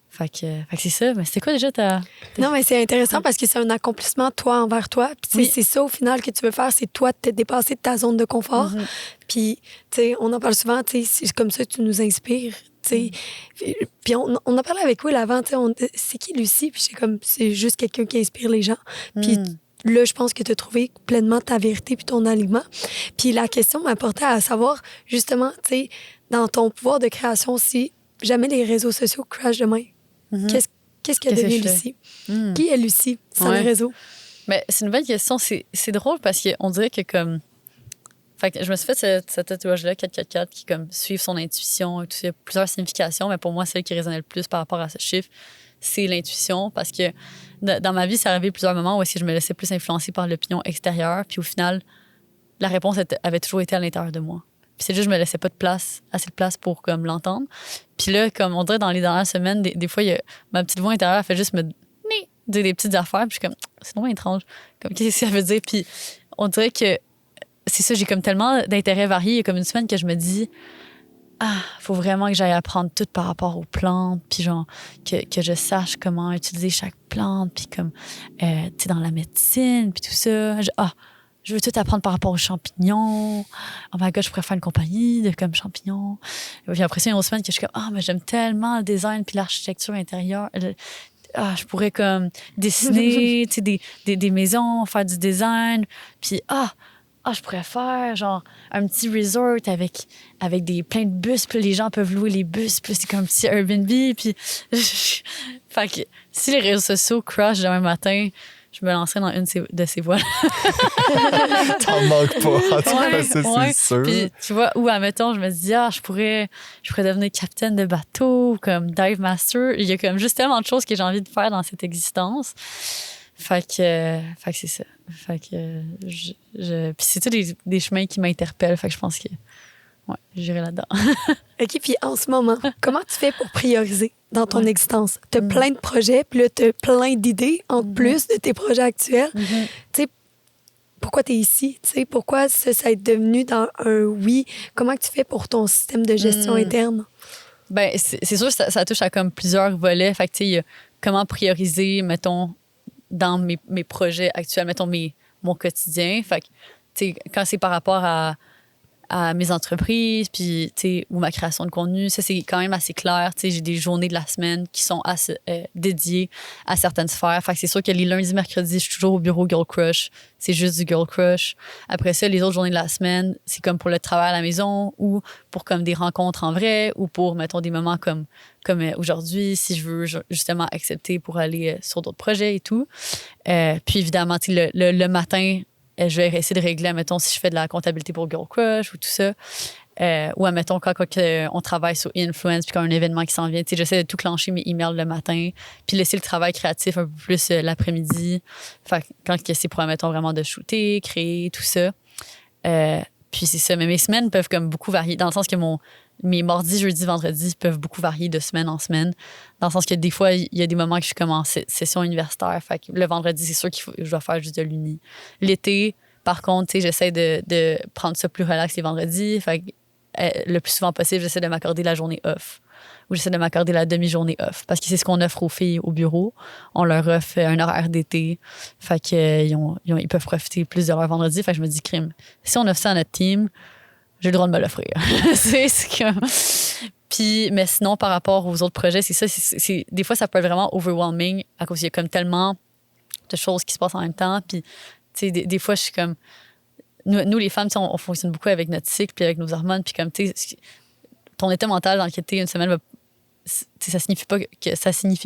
Fait que c'est ça. Mais c'était quoi déjà Non, mais c'est intéressant parce que c'est un accomplissement, toi, envers toi. Puis Oui. c'est ça, au final, que tu veux faire, c'est toi de te dépasser de ta zone de confort. Puis, tu sais, on en parle souvent, tu sais, c'est comme ça que tu nous inspires, tu sais. Puis on a parlé avec Will avant, tu sais, c'est qui Lucie? Puis c'est juste quelqu'un qui inspire les gens. Puis là, je pense que tu as trouvé pleinement ta vérité puis ton alignement. Puis la question m'apportait à savoir, justement, tu sais, dans ton pouvoir de création, si jamais les réseaux sociaux crashent demain, qu'est-ce qu'elle devient Lucie? Qui est Lucie sans les réseaux? Mais c'est une bonne question. C'est drôle parce qu'on dirait que comme... Fait que je me suis fait ce tatouage-là, 444, qui comme suivre son intuition et tout. Il y a plusieurs significations, mais pour moi, celle qui résonnait le plus par rapport à ce chiffre, c'est l'intuition. Parce que dans ma vie, ça arrivé plusieurs moments où est-ce que je me laissais plus influencer par l'opinion extérieure. Puis au final, la réponse avait toujours été à l'intérieur de moi. Puis c'est juste que je me laissais pas assez de place pour comme l'entendre. Puis là, comme on dirait dans les dernières semaines, des fois, ma petite voix intérieure, elle fait juste me dire des petites affaires. Puis je suis comme, c'est vraiment étrange. Comme, qu'est-ce que ça veut dire? Puis on dirait que c'est ça, j'ai comme tellement d'intérêts variés. Il y a comme une semaine que je me dis, faut vraiment que j'aille apprendre tout par rapport aux plantes. Puis genre, que je sache comment utiliser chaque plante. Puis comme, tu sais, dans la médecine, puis tout ça. Je veux tout apprendre par rapport aux champignons. Oh my God, je pourrais faire une compagnie de comme champignons. Et puis après ça, il y a une autre semaine que je suis comme, mais j'aime tellement le design puis l'architecture intérieure. Je pourrais comme dessiner, tu sais, des maisons, faire du design. Puis, je pourrais faire genre un petit resort avec plein de bus. Puis les gens peuvent louer les bus. Puis c'est comme un petit Airbnb. Puis, fait que si les réseaux sociaux crashent demain matin, je me lancerai dans une de ces voies. T'en manques pas. En tout cas, ça, c'est sûr. Puis, tu vois, ou admettons, je me dis, je pourrais devenir capitaine de bateau, comme dive master. Il y a comme juste tellement de choses que j'ai envie de faire dans cette existence. Fait que c'est ça. Fait que puis c'est tous des chemins qui m'interpellent. Fait que je pense que, j'irai là-dedans. OK, puis en ce moment, comment tu fais pour prioriser dans ton existence? Tu as plein de projets, puis là, tu as plein d'idées en plus de tes projets actuels. Tu sais, pourquoi tu es ici? Tu sais, pourquoi ça est devenu dans un oui? Comment tu fais pour ton système de gestion interne? Ben, c'est sûr que ça touche à comme plusieurs volets. Fait que, tu sais, il y a comment prioriser, mettons, dans mes projets actuels, mettons, mon quotidien. Fait que, tu sais, quand c'est par rapport à mes entreprises, puis, tu sais, ou ma création de contenu, ça, c'est quand même assez clair. Tu sais, j'ai des journées de la semaine qui sont dédiées à certaines sphères. Fait que c'est sûr que les lundis, mercredis, je suis toujours au bureau Girl Crush. C'est juste du Girl Crush. Après ça, les autres journées de la semaine, c'est comme pour le travail à la maison ou pour comme des rencontres en vrai ou pour, mettons, des moments comme aujourd'hui, si je veux justement accepter pour aller sur d'autres projets et tout. Puis évidemment, tu sais, le matin, je vais essayer de régler, mettons, si je fais de la comptabilité pour Girl Crush ou tout ça. Ou, admettons, quand on travaille sur Influence puis quand un événement qui s'en vient, tu sais, j'essaie de tout clencher mes emails le matin puis laisser le travail créatif un peu plus l'après-midi. Fait que quand c'est pour, admettons, vraiment de shooter, créer, tout ça. Puis c'est ça. Mais mes semaines peuvent comme beaucoup varier dans le sens que mes mardis, jeudis, vendredis peuvent beaucoup varier de semaine en semaine. Dans le sens que des fois, il y a des moments que je suis comme en session universitaire. Fait que le vendredi, c'est sûr que je dois faire juste de l'uni. L'été, par contre, tu sais, j'essaie de prendre ça plus relax les vendredis. Fait que le plus souvent possible, j'essaie de m'accorder la journée off. Ou j'essaie de m'accorder la demi-journée off. Parce que c'est ce qu'on offre aux filles au bureau. On leur offre un horaire d'été. Fait qu'ils peuvent profiter plus de leur vendredi. Fait que je me dis, crime, si on offre ça à notre team, j'ai le droit de me l'offrir. c'est comme... Puis, mais sinon, par rapport aux autres projets, c'est ça. Des fois, ça peut être vraiment overwhelming à cause qu'il y a comme tellement de choses qui se passent en même temps. Puis, tu sais, des fois, je suis comme... Nous, les femmes, on fonctionne beaucoup avec notre cycle puis avec nos hormones. Puis comme, tu sais, ton état mental dans lequel tu es une semaine, ça signifie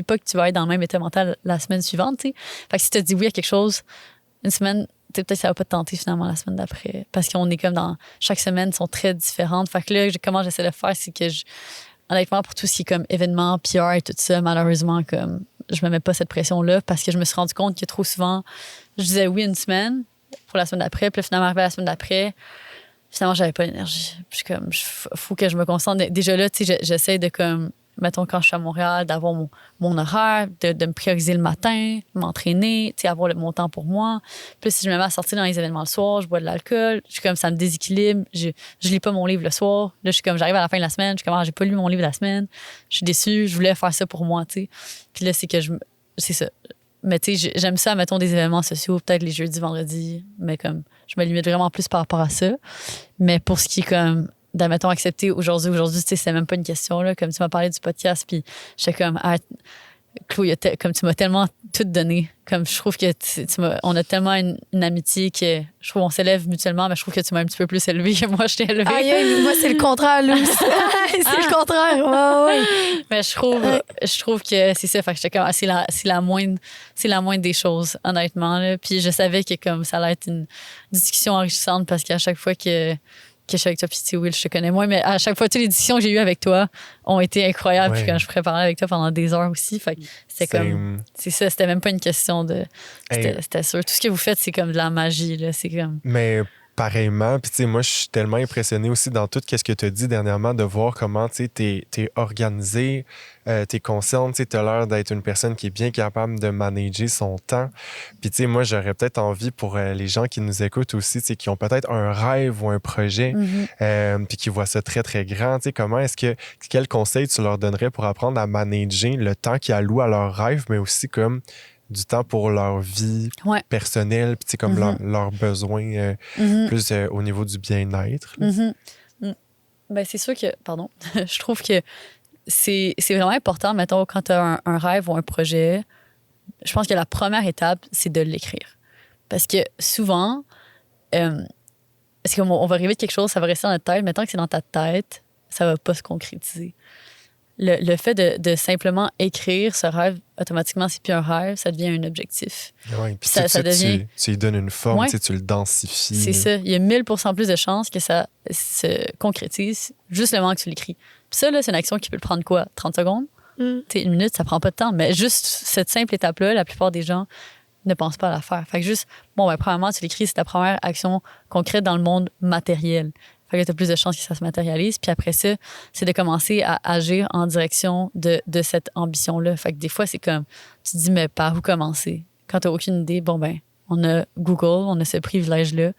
pas que tu vas être dans le même état mental la semaine suivante. T'sais. Fait que si tu te dis oui à quelque chose, une semaine, peut-être que ça va pas te tenter finalement la semaine d'après. Parce qu'on est comme dans... Chaque semaine sont très différentes. Fait que là, comment j'essaie de faire, c'est que honnêtement, pour tout ce qui est comme événements, PR et tout ça, malheureusement, comme je me mets pas cette pression-là parce que je me suis rendu compte que trop souvent, je disais oui une semaine pour la semaine d'après, puis finalement, arrivé la semaine d'après, finalement, j'avais pas l'énergie. Puis comme, faut que je me concentre. Déjà là, tu sais, j'essaie de comme, mettons, quand je suis à Montréal, d'avoir mon horaire, de me prioriser le matin, m'entraîner, tu sais, avoir mon temps pour moi. Puis si je me mets à sortir dans les événements le soir, je bois de l'alcool, je suis comme, ça me déséquilibre, je lis pas mon livre le soir. Là, je suis comme, j'arrive à la fin de la semaine, je suis comme, j'ai pas lu mon livre la semaine, je suis déçue, je voulais faire ça pour moi, tu sais. Puis là, c'est ça. Mais tu sais, j'aime ça, mettons, des événements sociaux, peut-être les jeudis, vendredis, mais comme, je me limite vraiment plus par rapport à ça. Mais pour ce qui est comme, d'admettons, accepter aujourd'hui, tu sais, c'est même pas une question, là. Comme tu m'as parlé du podcast, puis j'étais comme, Chloé, comme tu m'as tellement tout donné. Comme je trouve que on a tellement une amitié que je trouve qu'on s'élève mutuellement, mais je trouve que tu m'as un petit peu plus élevé que moi, je t'ai élevé. Moi, c'est le contraire, Lou. C'est le contraire. Ouais. Mais je trouve que c'est ça. Fait que j'étais comme, c'est la moindre des choses, honnêtement. Là. Puis je savais que comme ça allait être une discussion enrichissante parce qu'à chaque fois que je suis avec toi, puis Will, je te connais moins, mais à chaque fois, toutes les discussions que j'ai eues avec toi ont été incroyables. Ouais. Puis quand je pourrais parler avec toi pendant des heures aussi, fait que c'était comme, c'est ça, c'était même pas une question de, c'était sûr. Tout ce que vous faites, c'est comme de la magie, là, c'est comme... Mais pareillement, puis tu sais, moi, je suis tellement impressionné aussi dans tout ce que tu as dit dernièrement, de voir comment, tu sais, t'es organisé, t'es consciente, tu sais, t'as l'air d'être une personne qui est bien capable de manager son temps. Puis tu sais, moi, j'aurais peut-être envie pour les gens qui nous écoutent aussi, tu sais, qui ont peut-être un rêve ou un projet, puis qui voient ça très, très grand, tu sais, quel conseil tu leur donnerais pour apprendre à manager le temps qu'ils allouent à leur rêve, mais aussi comme du temps pour leur vie personnelle, puis comme leurs besoins plus au niveau du bien-être. Ben, c'est sûr que, pardon, je trouve que c'est vraiment important, mettons, quand tu as un rêve ou un projet, je pense que la première étape, c'est de l'écrire. Parce que souvent, parce qu'on va rêver de quelque chose, ça va rester dans notre tête, mais tant que c'est dans ta tête, ça va pas se concrétiser. Le fait de simplement écrire ce rêve, automatiquement, c'est plus un rêve, ça devient un objectif. Oui, puis ça devient... tu lui donnes une forme, tu le densifies. C'est ça. Il y a 1000% plus de chances que ça se concrétise juste le moment que tu l'écris. Puis ça, là, c'est une action qui peut prendre quoi? 30 secondes? Une minute, ça prend pas de temps. Mais juste cette simple étape-là, la plupart des gens ne pensent pas à la faire. Fait que juste, premièrement, tu l'écris, c'est ta première action concrète dans le monde matériel. Fait que tu as plus de chances que ça se matérialise. Puis après ça, c'est de commencer à agir en direction de cette ambition-là. Fait que des fois, c'est comme, tu te dis, mais par où commencer? Quand tu n'as aucune idée, on a Google, on a ce privilège-là.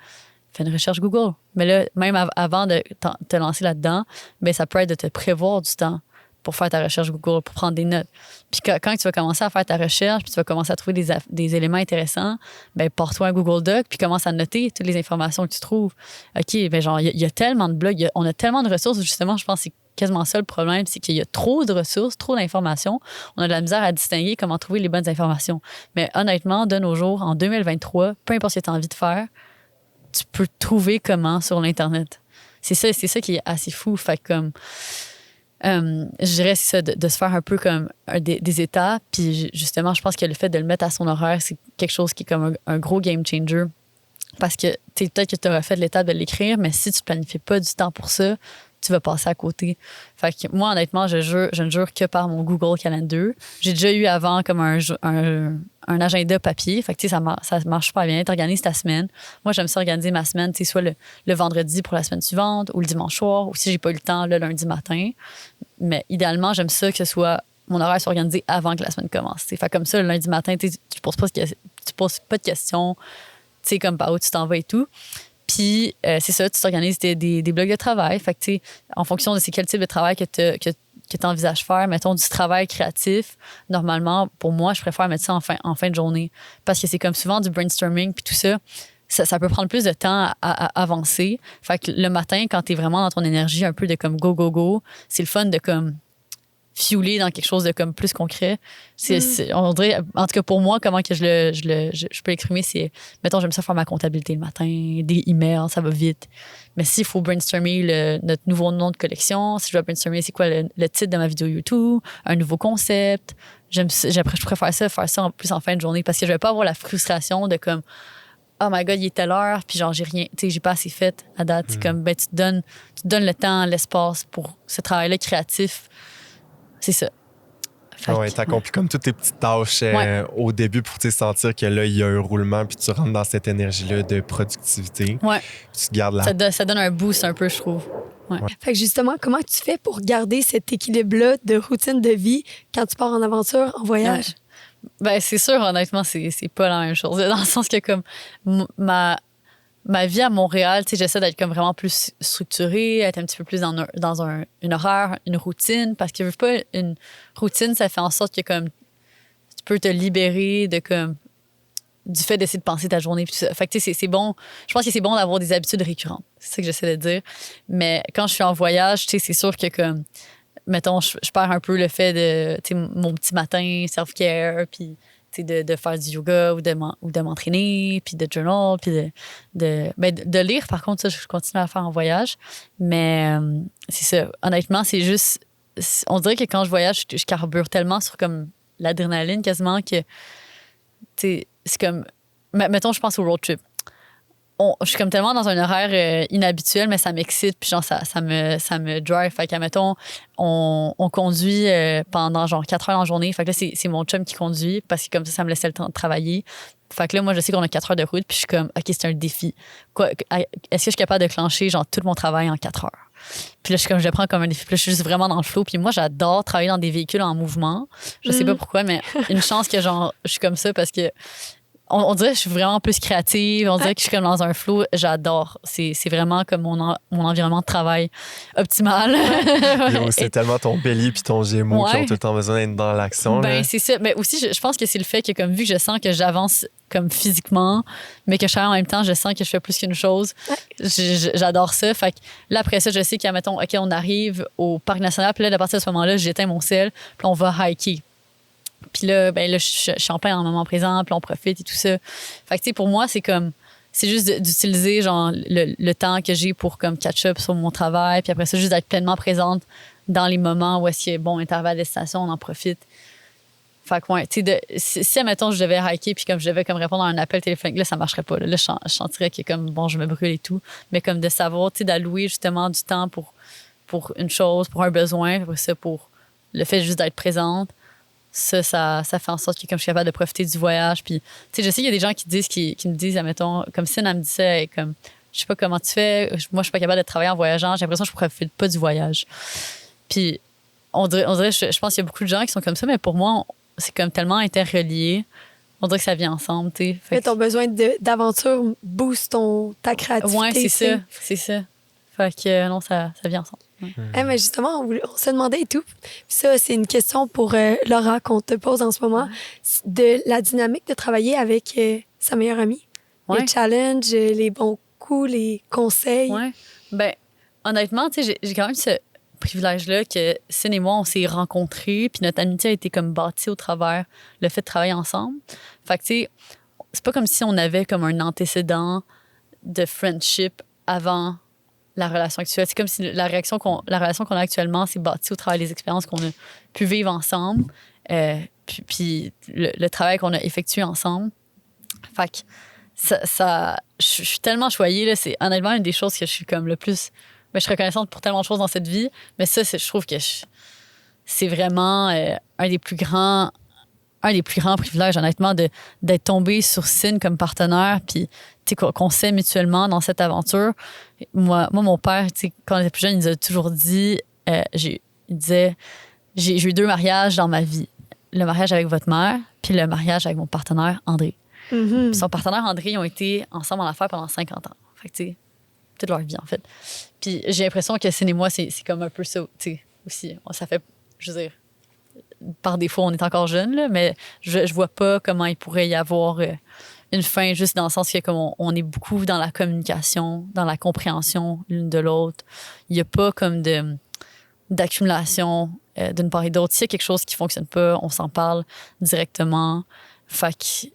Fais une recherche Google. Mais là, même avant de te lancer là-dedans, ça peut être de te prévoir du temps. pour faire ta recherche Google, pour prendre des notes. Puis quand tu vas commencer à faire ta recherche, puis tu vas commencer à trouver des éléments intéressants, ben porte-toi un Google Doc, puis commence à noter toutes les informations que tu trouves. OK, ben genre, il y a tellement de blogs, on a tellement de ressources, justement, je pense que c'est quasiment ça le problème, c'est qu'il y a trop de ressources, trop d'informations. On a de la misère à distinguer comment trouver les bonnes informations. Mais honnêtement, de nos jours, en 2023, peu importe ce que tu as envie de faire, tu peux trouver comment sur l'Internet. C'est ça qui est assez fou. Fait que comme... je dirais, c'est ça, de se faire un peu comme des étapes. Puis justement, je pense que le fait de le mettre à son horaire, c'est quelque chose qui est comme un gros game changer. Parce que peut-être que tu aurais fait l'étape de l'écrire, mais si tu ne planifies pas du temps pour ça, tu vas passer à côté. Fait que moi, honnêtement, je ne jure que par mon Google Calendar. J'ai déjà eu avant comme un agenda papier. Fait que ça marche super bien. Tu organises ta semaine. Moi, j'aime ça organiser ma semaine, soit le vendredi pour la semaine suivante ou le dimanche soir ou si j'ai pas eu le temps, le lundi matin. Mais idéalement, j'aime ça que ce soit mon horaire soit organisé avant que la semaine commence. Fait comme ça, le lundi matin, tu poses pas de questions, tu sais, comme par où tu t'en vas et tout. Puis, c'est ça, tu t'organises des blocs de travail. Fait que, en fonction de c'est quel type de travail que tu envisages faire, mettons du travail créatif, normalement, pour moi, je préfère mettre ça en fin de journée. Parce que c'est comme souvent du brainstorming puis tout ça. Ça peut prendre plus de temps à avancer. Fait que le matin, quand tu es vraiment dans ton énergie, un peu de comme go, go, go, c'est le fun de comme fioler dans quelque chose de comme plus concret. On dirait, en tout cas pour moi, comment que je peux l'exprimer, c'est, mettons, j'aime ça faire ma comptabilité le matin, des emails, ça va vite. Mais s'il faut brainstormer notre nouveau nom de collection, si je dois brainstormer c'est quoi le titre de ma vidéo YouTube, un nouveau concept, je préfère faire ça en plus en fin de journée parce que je vais pas avoir la frustration de comme oh my God, il est telle heure, puis genre, j'ai pas assez fait à date. C'est comme, ben, tu te donnes le temps, l'espace pour ce travail-là créatif. C'est ça. Ouais, t'accomplis comme toutes tes petites tâches au début pour te sentir que là, il y a un roulement, puis tu rentres dans cette énergie-là de productivité. Ouais. Puis tu gardes ça donne un boost un peu, je trouve. Ouais. Fait que justement, comment tu fais pour garder cet équilibre-là de routine de vie quand tu pars en aventure, en voyage? Ouais. Ben, c'est sûr, honnêtement, c'est pas la même chose. Dans le sens que, comme, ma vie à Montréal, j'essaie d'être comme vraiment plus structurée, être un petit peu plus dans une horaire, une routine, parce que je veux pas une routine, ça fait en sorte que comme tu peux te libérer de comme du fait d'essayer de penser ta journée puis tout ça. Fait que c'est bon. Je pense que c'est bon d'avoir des habitudes récurrentes. C'est ça que j'essaie de dire. Mais quand je suis en voyage, c'est sûr que comme mettons, je perds un peu le fait de mon petit matin self-care puis de faire du yoga ou de m'entraîner, puis de journal, puis de lire. Par contre, ça, je continue à faire en voyage. Mais c'est ça. Honnêtement, c'est juste... On dirait que quand je voyage, je carbure tellement sur comme l'adrénaline quasiment que... C'est comme... Mettons, je pense au road trip. Je suis comme tellement dans un horaire inhabituel, mais ça m'excite, puis genre, ça me drive. Fait que, mettons, on conduit pendant genre 4 heures dans la journée. Fait que là, c'est mon chum qui conduit, parce que comme ça me laissait le temps de travailler. Fait que là, moi, je sais qu'on a 4 heures de route, puis je suis comme, OK, c'est un défi. Est-ce que je suis capable de clencher genre tout mon travail en 4 heures? Puis là, je le prends comme un défi. Puis là, je suis juste vraiment dans le flow. Puis moi, j'adore travailler dans des véhicules en mouvement. Je sais pas pourquoi, mais une chance que genre, je suis comme ça parce que on dirait que je suis vraiment plus créative. On dirait que je suis comme dans un flow. J'adore. C'est vraiment comme mon environnement de travail optimal. C'est tellement ton bélier puis ton gémeaux qui ont tout le temps besoin d'être dans l'action. Ben, c'est ça. Mais aussi, je pense que c'est le fait que, comme vu que je sens que j'avance comme physiquement, mais que je travaille en même temps, je sens que je fais plus qu'une chose. J'adore ça. Fait que là, après ça, je sais qu'à, mettons, OK, on arrive au Parc national. Puis là, à partir de ce moment-là, j'éteins mon sel. Puis on va hiker. Puis là, je suis en plein en moment présent, puis on profite et tout ça. Fait que, tu sais, pour moi, c'est comme, c'est juste d'utiliser, genre, le temps que j'ai pour, comme, catch-up sur mon travail, puis après ça, juste d'être pleinement présente dans les moments où est-ce qu'il y a, bon, intervalle de station, on en profite. Fait que, ouais, tu sais, si, admettons, je devais hiker, puis comme je devais, comme, répondre à un appel téléphonique, là, ça marcherait pas. Là, je sentirais que, comme, bon, je me brûle et tout. Mais comme de savoir, tu sais, d'allouer, justement, du temps pour une chose, pour un besoin, après ça, pour le fait juste d'être présente. Ça fait en sorte que comme je suis capable de profiter du voyage. Puis, tu sais, je sais qu'il y a des gens qui me disent, admettons, comme Cine, elle me disait, comme, je sais pas comment tu fais, moi, je suis pas capable de travailler en voyageant, j'ai l'impression que je profite pas du voyage. Puis, on dirait je pense qu'il y a beaucoup de gens qui sont comme ça, mais pour moi, c'est comme tellement interrelié. On dirait que ça vient ensemble, tu sais. Ton besoin d'aventure booste ta créativité. Ouais, c'est ça. Fait que non, ça vient ensemble. Mais justement, on se demandait et tout. Puis ça, c'est une question pour Laura qu'on te pose en ce moment. De la dynamique de travailler avec sa meilleure amie. Ouais. Les challenges, les bons coups, les conseils. Ouais. Ben, honnêtement, tu sais, j'ai quand même ce privilège-là que Cyn et moi, on s'est rencontrés, puis notre amitié a été comme bâtie au travers le fait de travailler ensemble. Fait que, tu sais, c'est pas comme si on avait comme un antécédent de friendship avant la relation actuelle. C'est comme si la relation qu'on a actuellement, c'est bâti au travers des expériences qu'on a pu vivre ensemble, puis le travail qu'on a effectué ensemble. Fait que je suis tellement choyée, là. C'est honnêtement une des choses que je suis comme le plus... Ben, je suis reconnaissante pour tellement de choses dans cette vie, mais ça, je trouve que c'est vraiment un des plus grands privilèges, honnêtement, d'être tombée sur Cyn comme partenaire, puis qu'on s'aime mutuellement dans cette aventure. Moi mon père, quand il était plus jeune, il nous a toujours dit, il disait, j'ai eu 2 mariages dans ma vie. Le mariage avec votre mère, puis le mariage avec mon partenaire, André. Mm-hmm. Puis son partenaire, André, ils ont été ensemble en affaires pendant 50 ans. Fait que, tu sais, toute leur vie, en fait. Puis j'ai l'impression que Cyn et moi, c'est comme un peu ça, tu sais, aussi. Ça fait, je veux dire, par défaut, on est encore jeunes, là, mais je vois pas comment il pourrait y avoir une fin, juste dans le sens que comme on est beaucoup dans la communication, dans la compréhension l'une de l'autre. Il y a pas comme d'accumulation d'une part et d'autre. S'il y a quelque chose qui fonctionne pas, on s'en parle directement. Fait que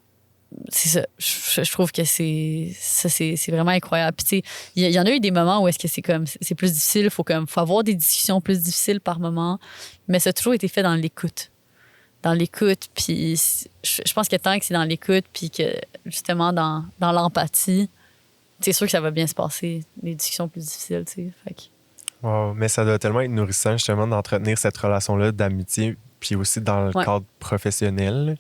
c'est ça. Je trouve que c'est vraiment incroyable. Puis, tu sais, il y en a eu des moments où est-ce que c'est plus difficile. Faut avoir des discussions plus difficiles par moment. Mais ça a toujours été fait dans l'écoute. Puis je pense que tant que c'est dans l'écoute, puis que justement dans l'empathie, c'est sûr que ça va bien se passer, les discussions plus difficiles, tu sais. Fait que... Wow, mais ça doit tellement être nourrissant, justement, d'entretenir cette relation-là d'amitié, puis aussi dans le cadre professionnel.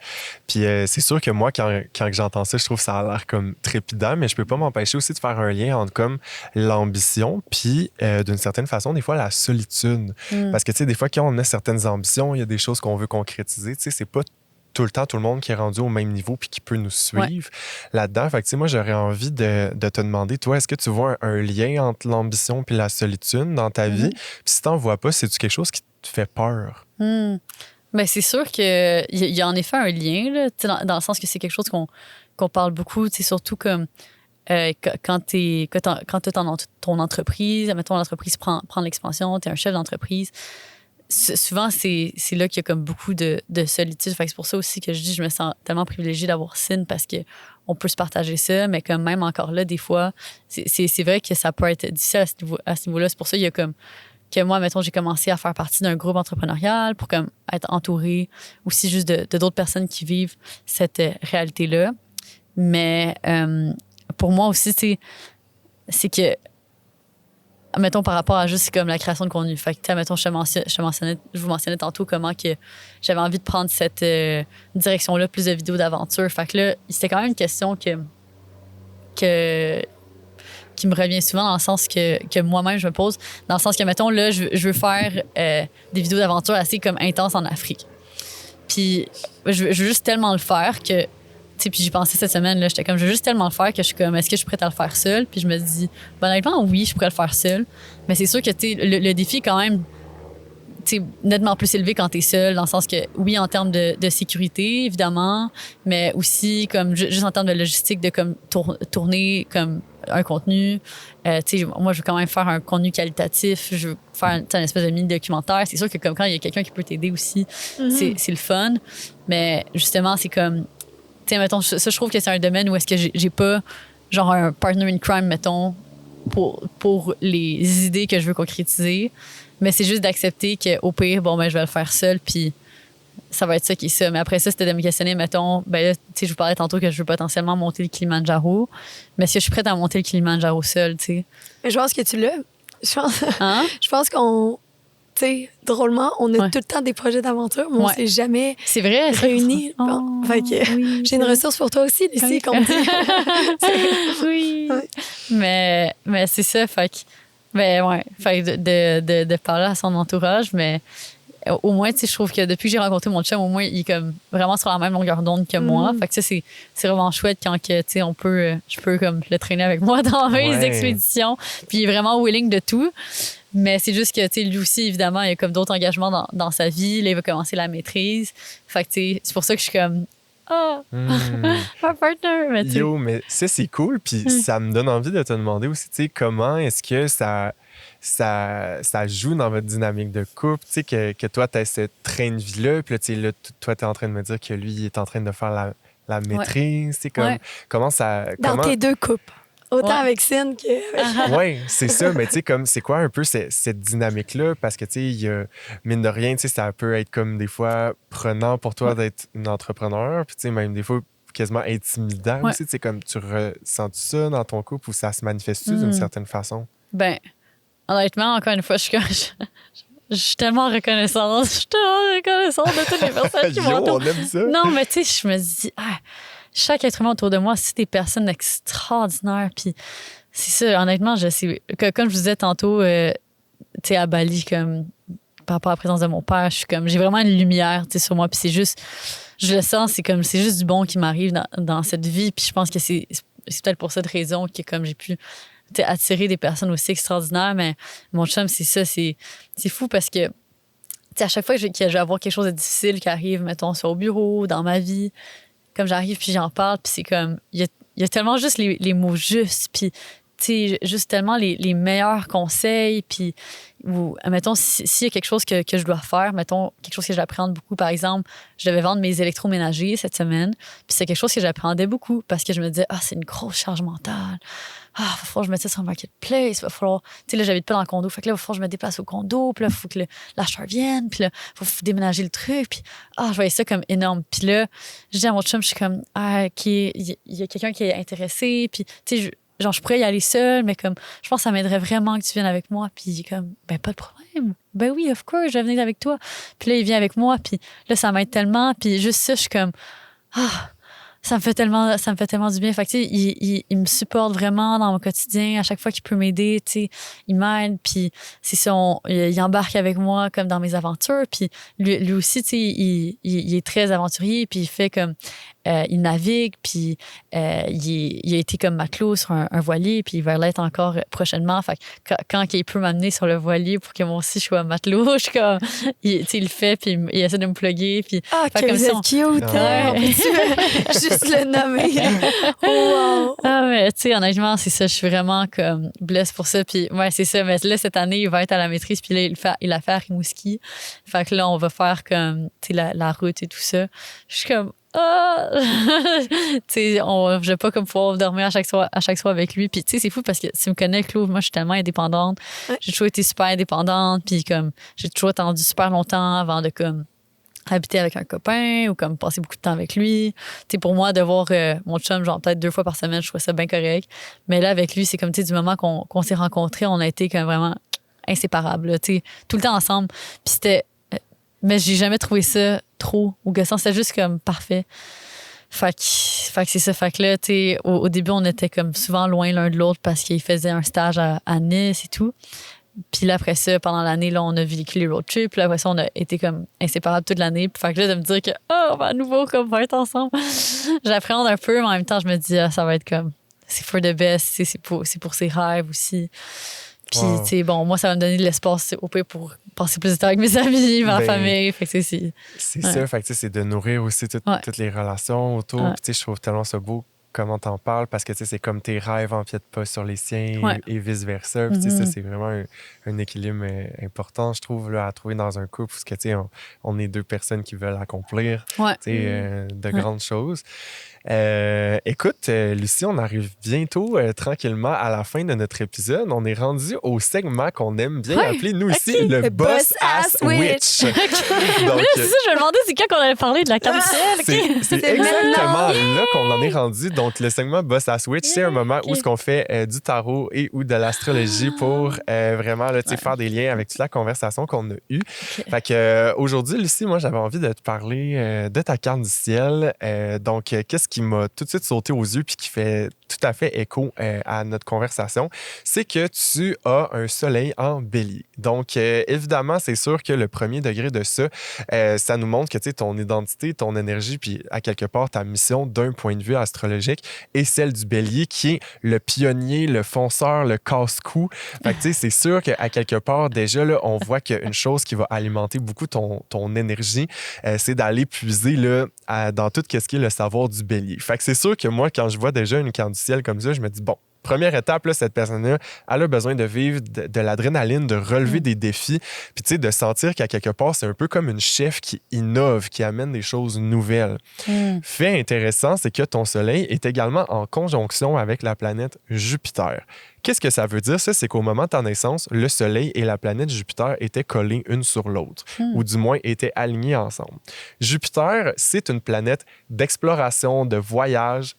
Puis c'est sûr que moi, quand j'entends ça, je trouve que ça a l'air comme trépidant, mais je peux pas m'empêcher aussi de faire un lien entre comme l'ambition, puis d'une certaine façon, des fois, la solitude. Parce que, tu sais, des fois, quand on a certaines ambitions, il y a des choses qu'on veut concrétiser, tu sais, c'est pas tout le temps tout le monde qui est rendu au même niveau puis qui peut nous suivre là-dedans. Fait que, tu sais, moi, j'aurais envie de te demander, toi, est-ce que tu vois un lien entre l'ambition puis la solitude dans ta vie? Puis si t'en vois pas, c'est-tu quelque chose qui te fait peur? Ben, c'est sûr qu'il y a en effet un lien, là, dans le sens que c'est quelque chose qu'on parle beaucoup, surtout comme quand tu as ton entreprise, mettons l'entreprise prend l'expansion, tu es un chef d'entreprise. Souvent, c'est là qu'il y a comme beaucoup de solitude. Fait que c'est pour ça aussi que je dis je me sens tellement privilégiée d'avoir Cyn parce qu'on peut se partager ça, mais comme même encore là, des fois, c'est vrai que ça peut être difficile à ce niveau-là. C'est pour ça qu'il y a comme que moi, mettons, j'ai commencé à faire partie d'un groupe entrepreneurial pour comme être entourée aussi juste de d'autres personnes qui vivent cette réalité-là. Mais pour moi aussi, c'est que mettons, par rapport à juste comme la création de contenu. Fait que, mettons, je vous mentionnais tantôt comment que j'avais envie de prendre cette direction-là, plus de vidéos d'aventure. Fait que là, c'était quand même une question qui me revient souvent dans le sens que moi-même, je me pose. Dans le sens que, mettons, là, je veux faire des vidéos d'aventure assez comme intenses en Afrique. Puis, je veux juste tellement le faire que... Puis j'y pensais cette semaine, là, j'étais comme, je veux juste tellement le faire que je suis comme, est-ce que je suis prête à le faire seule? Puis je me dis, honnêtement, oui, je pourrais le faire seule. Mais c'est sûr que le défi est quand même nettement plus élevé quand t'es seule, dans le sens que, oui, en termes de sécurité, évidemment, mais aussi comme juste en termes de logistique, de comme tourner comme un contenu. Moi, je veux quand même faire un contenu qualitatif, je veux faire une espèce de mini-documentaire. C'est sûr que comme quand il y a quelqu'un qui peut t'aider aussi, c'est le fun. Mais justement, c'est comme... T'sais, mettons, ça, je trouve que c'est un domaine où est-ce que j'ai pas, genre, un partner in crime, mettons, pour les idées que je veux concrétiser. Mais c'est juste d'accepter qu'au pire, bon, ben, je vais le faire seule, puis ça va être ça qui est ça. Mais après ça, c'était de me questionner, mettons, ben là, tu sais, je vous parlais tantôt que je veux potentiellement monter le Kilimanjaro. Mais est-ce que je suis prête à monter le Kilimanjaro seule, tu sais? Mais je pense que tu l'as. Hein? Je pense qu'on... Tu sais, drôlement, on a tout le temps des projets d'aventure, mais on s'est jamais réunis. Fait que j'ai une ressource pour toi aussi, Lucie, qu'on me dit. Oui. Ouais. Mais c'est ça, fait que... Ben ouais, fait que de parler à son entourage, mais au moins, tu sais, je trouve que depuis que j'ai rencontré mon chum, au moins, il est comme vraiment sur la même longueur d'onde que moi. Fait que ça, c'est vraiment chouette quand que, tu sais, je peux comme le traîner avec moi dans mes expéditions. Puis il est vraiment willing de tout. Mais c'est juste que, tu sais, lui aussi, évidemment, il y a comme d'autres engagements dans sa vie. Là, il va commencer la maîtrise. Fait que, tu sais, c'est pour ça que je suis comme, un partner. Mais Yo, mais ça, c'est cool. Puis ça me donne envie de te demander aussi, tu sais, comment est-ce que ça joue dans votre dynamique de couple, tu sais, que toi, tu as ce train de vie-là. Puis là, tu sais, là, toi, tu es en train de me dire que lui, il est en train de faire la maîtrise. C'est comme, comment ça. Dans tes deux couples. Autant avec Cine que. Oui, c'est ça. Mais tu sais, comme, c'est quoi un peu cette dynamique-là? Parce que, tu sais, il y a, mine de rien, tu sais, ça peut être comme des fois prenant pour toi d'être une entrepreneur. Puis, tu sais, même des fois quasiment intimidant aussi. Tu sais, comme, tu ressens ça dans ton couple ou ça se manifeste d'une certaine façon? Ben, honnêtement, encore une fois, je suis tellement reconnaissante. Je suis tellement reconnaissante de toutes les personnes qui m'entourent. On aime ça. Non, mais tu sais, je me dis, chaque être humain autour de moi, c'est des personnes extraordinaires. Puis c'est ça, honnêtement, je sais. Comme je vous disais tantôt, tu sais, à Bali, comme par rapport à la présence de mon père, je suis comme, j'ai vraiment une lumière, tu sais, sur moi. Puis c'est juste, je le sens, c'est juste du bon qui m'arrive dans cette vie. Puis je pense que c'est peut-être pour cette raison que comme j'ai pu attirer des personnes aussi extraordinaires. Mais mon chum, c'est ça, c'est fou parce que à chaque fois que je vais avoir quelque chose de difficile qui arrive, mettons, soit au bureau, dans ma vie, comme j'arrive puis j'en parle, puis c'est comme, il y a tellement juste les mots justes, puis tu sais, juste tellement les meilleurs conseils, puis ou mettons, s'il y a quelque chose que je dois faire, mettons, quelque chose que j'apprends beaucoup, par exemple, je devais vendre mes électroménagers cette semaine, puis c'est quelque chose que j'appréhendais beaucoup parce que je me disais, c'est une grosse charge mentale. Il va falloir que je mette ça sur le marketplace. Il va falloir. Tu sais, là, j'habite pas dans le condo. Fait que là, il va falloir que je me déplace au condo. Puis là, il faut que l'acheteur vienne. Puis là, il faut déménager le truc. Puis, je voyais ça comme énorme. Puis là, je dis à mon chum, je suis comme, il y a quelqu'un qui est intéressé. Puis, tu sais, genre, je pourrais y aller seule, mais comme, je pense que ça m'aiderait vraiment que tu viennes avec moi. Puis, il est comme, ben, pas de problème. Ben oui, of course, je vais venir avec toi. Puis là, il vient avec moi. Puis là, ça m'aide tellement. Puis juste ça, je suis comme, ça me fait tellement du bien. Fait que, tu sais, il me supporte vraiment dans mon quotidien. À chaque fois qu'il peut m'aider, tu sais, il m'aide. Puis c'est ça, il embarque avec moi comme dans mes aventures. Puis lui aussi, tu sais, il est très aventurier. Puis il fait comme, il navigue. Puis il a été comme matelot sur un voilier. Puis il va l'être encore prochainement. Fait que quand il peut m'amener sur le voilier pour que moi aussi je sois matelot, je suis comme, tu sais, il le fait. Puis il essaie de me plugger. Puis que comme vous êtes cute. Juste le nommer. Wow. Mais tu sais, honnêtement, c'est ça. Je suis vraiment comme blesse pour ça. Puis ouais, c'est ça. Mais là, cette année, il va être à la maîtrise. Puis là, il a fait à Rimouski. Fait que là, on va faire comme, tu sais, la route et tout ça. Je suis comme, tu sais, je vais pas comme pouvoir dormir à chaque soir avec lui. Puis tu sais, c'est fou parce que tu me connais, Claude, moi, je suis tellement indépendante. Ouais. J'ai toujours été super indépendante. Puis comme, j'ai toujours attendu super longtemps avant de comme habiter avec un copain ou comme passer beaucoup de temps avec lui. Tu sais, pour moi, de voir mon chum, genre peut-être 2 fois par semaine, je trouvais ça bien correct. Mais là, avec lui, c'est comme, tu sais, du moment qu'on s'est rencontrés, on a été comme vraiment inséparables, tu sais, tout le temps ensemble. Puis c'était... mais j'ai jamais trouvé ça trop ou gossant. C'était juste comme parfait. Fait que c'est ça. Fait que là, tu sais, au début, on était comme souvent loin l'un de l'autre parce qu'il faisait un stage à Nice et tout. Puis là, après ça, pendant l'année, là, on a vécu les road trips. Puis là, après ça, on a été comme inséparables toute l'année. Puis fait que là, de me dire que, on va à nouveau comme va être ensemble. J'appréhende un peu, mais en même temps, je me dis, ça va être comme, c'est for the best. C'est pour ses rêves aussi. Puis, tu sais, bon, moi, ça va me donner de l'espace au pire pour passer plus de temps avec mes amis, ma famille. Fait que c'est ça. Fait que c'est de nourrir aussi toutes les relations autour. Puis, tu sais, je trouve tellement ça beau comment t'en parles parce que tu sais c'est comme tes rêves empiètent pas sur les siens et vice-versa. Puis, tu sais, ça, c'est vraiment un équilibre important, je trouve, là, à trouver dans un couple parce que tu sais, on est 2 personnes qui veulent accomplir tu sais, de grandes choses. Écoute, Lucie, on arrive bientôt tranquillement à la fin de notre épisode. On est rendu au segment qu'on aime bien appeler, nous ici, le Boss Ass Witch. Donc, c'est ça, je me demandais c'est quand qu'on avait parlé de la carousel. C'est exactement là qu'on en est rendu. Donc, le segment Boss Ass Witch, c'est un moment où ce qu'on fait du tarot et ou de l'astrologie pour vraiment là, faire des liens avec toute la conversation qu'on a eue. Fait que aujourd'hui, Lucie, moi, j'avais envie de te parler de ta carte du ciel. Donc, qu'est-ce qui m'a tout de suite sauté aux yeux puis qui fait tout à fait écho à notre conversation, c'est que tu as un soleil en bélier. Donc, évidemment, c'est sûr que le premier degré de ça, ça nous montre que ton identité, ton énergie, puis à quelque part ta mission d'un point de vue astrologique est celle du bélier qui est le pionnier, le fonceur, le casse-cou. Fait que c'est sûr qu'à quelque part, déjà, là, on voit qu'une chose qui va alimenter beaucoup ton énergie, c'est d'aller puiser là, dans tout ce qui est le savoir du bélier. Fait que c'est sûr que moi, quand je vois déjà une carte du ciel comme ça, je me dis, bon, première étape, là, cette personne-là, elle a besoin de vivre de l'adrénaline, de relever des défis, puis tu sais, de sentir qu'à quelque part, c'est un peu comme une chef qui innove, qui amène des choses nouvelles. Fait intéressant, c'est que ton soleil est également en conjonction avec la planète Jupiter. Qu'est-ce que ça veut dire? Ça, c'est qu'au moment de ta naissance, le soleil et la planète Jupiter étaient collés une sur l'autre, ou du moins étaient alignés ensemble. Jupiter, c'est une planète d'exploration, de voyage.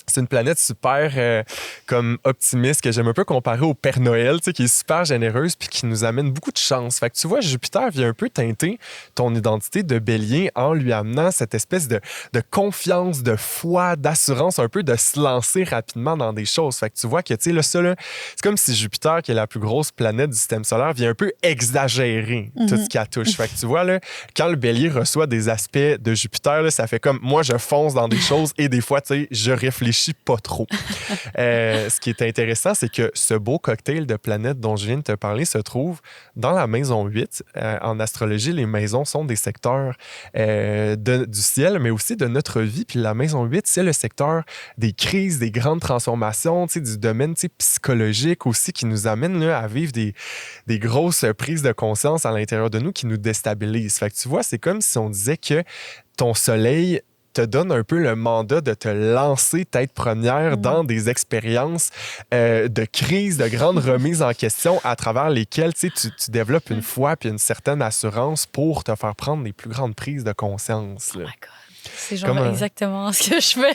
C'est une planète super comme optimiste que j'aime un peu comparer au Père Noël, qui est super généreuse puis qui nous amène beaucoup de chance. Fait que tu vois, Jupiter vient un peu teinter ton identité de bélier en lui amenant cette espèce de confiance, de foi, d'assurance, un peu de se lancer rapidement dans des choses. Fait que tu vois que, tu sais, là, ça, là, c'est comme si Jupiter, qui est la plus grosse planète du système solaire, vient un peu exagérer tout ce qu'elle touche. Fait que tu vois, là, quand le bélier reçoit des aspects de Jupiter, là, ça fait comme moi, je fonce dans des choses et des fois, tu sais, je réfléchis pas trop. Ce qui est intéressant, c'est que ce beau cocktail de planètes dont je viens de te parler se trouve dans la maison 8. En astrologie, les maisons sont des secteurs du ciel, mais aussi de notre vie. Puis la maison 8, c'est le secteur des crises, des grandes transformations, du domaine psychologique aussi qui nous amène là, à vivre des grosses prises de conscience à l'intérieur de nous qui nous déstabilisent. Fait que tu vois, c'est comme si on disait que ton soleil te donne un peu le mandat de te lancer tête première dans des expériences de crise, de grandes remises en question à travers lesquelles tu développes une foi puis une certaine assurance pour te faire prendre les plus grandes prises de conscience. Là. Oh my God. C'est genre exactement ce que je fais.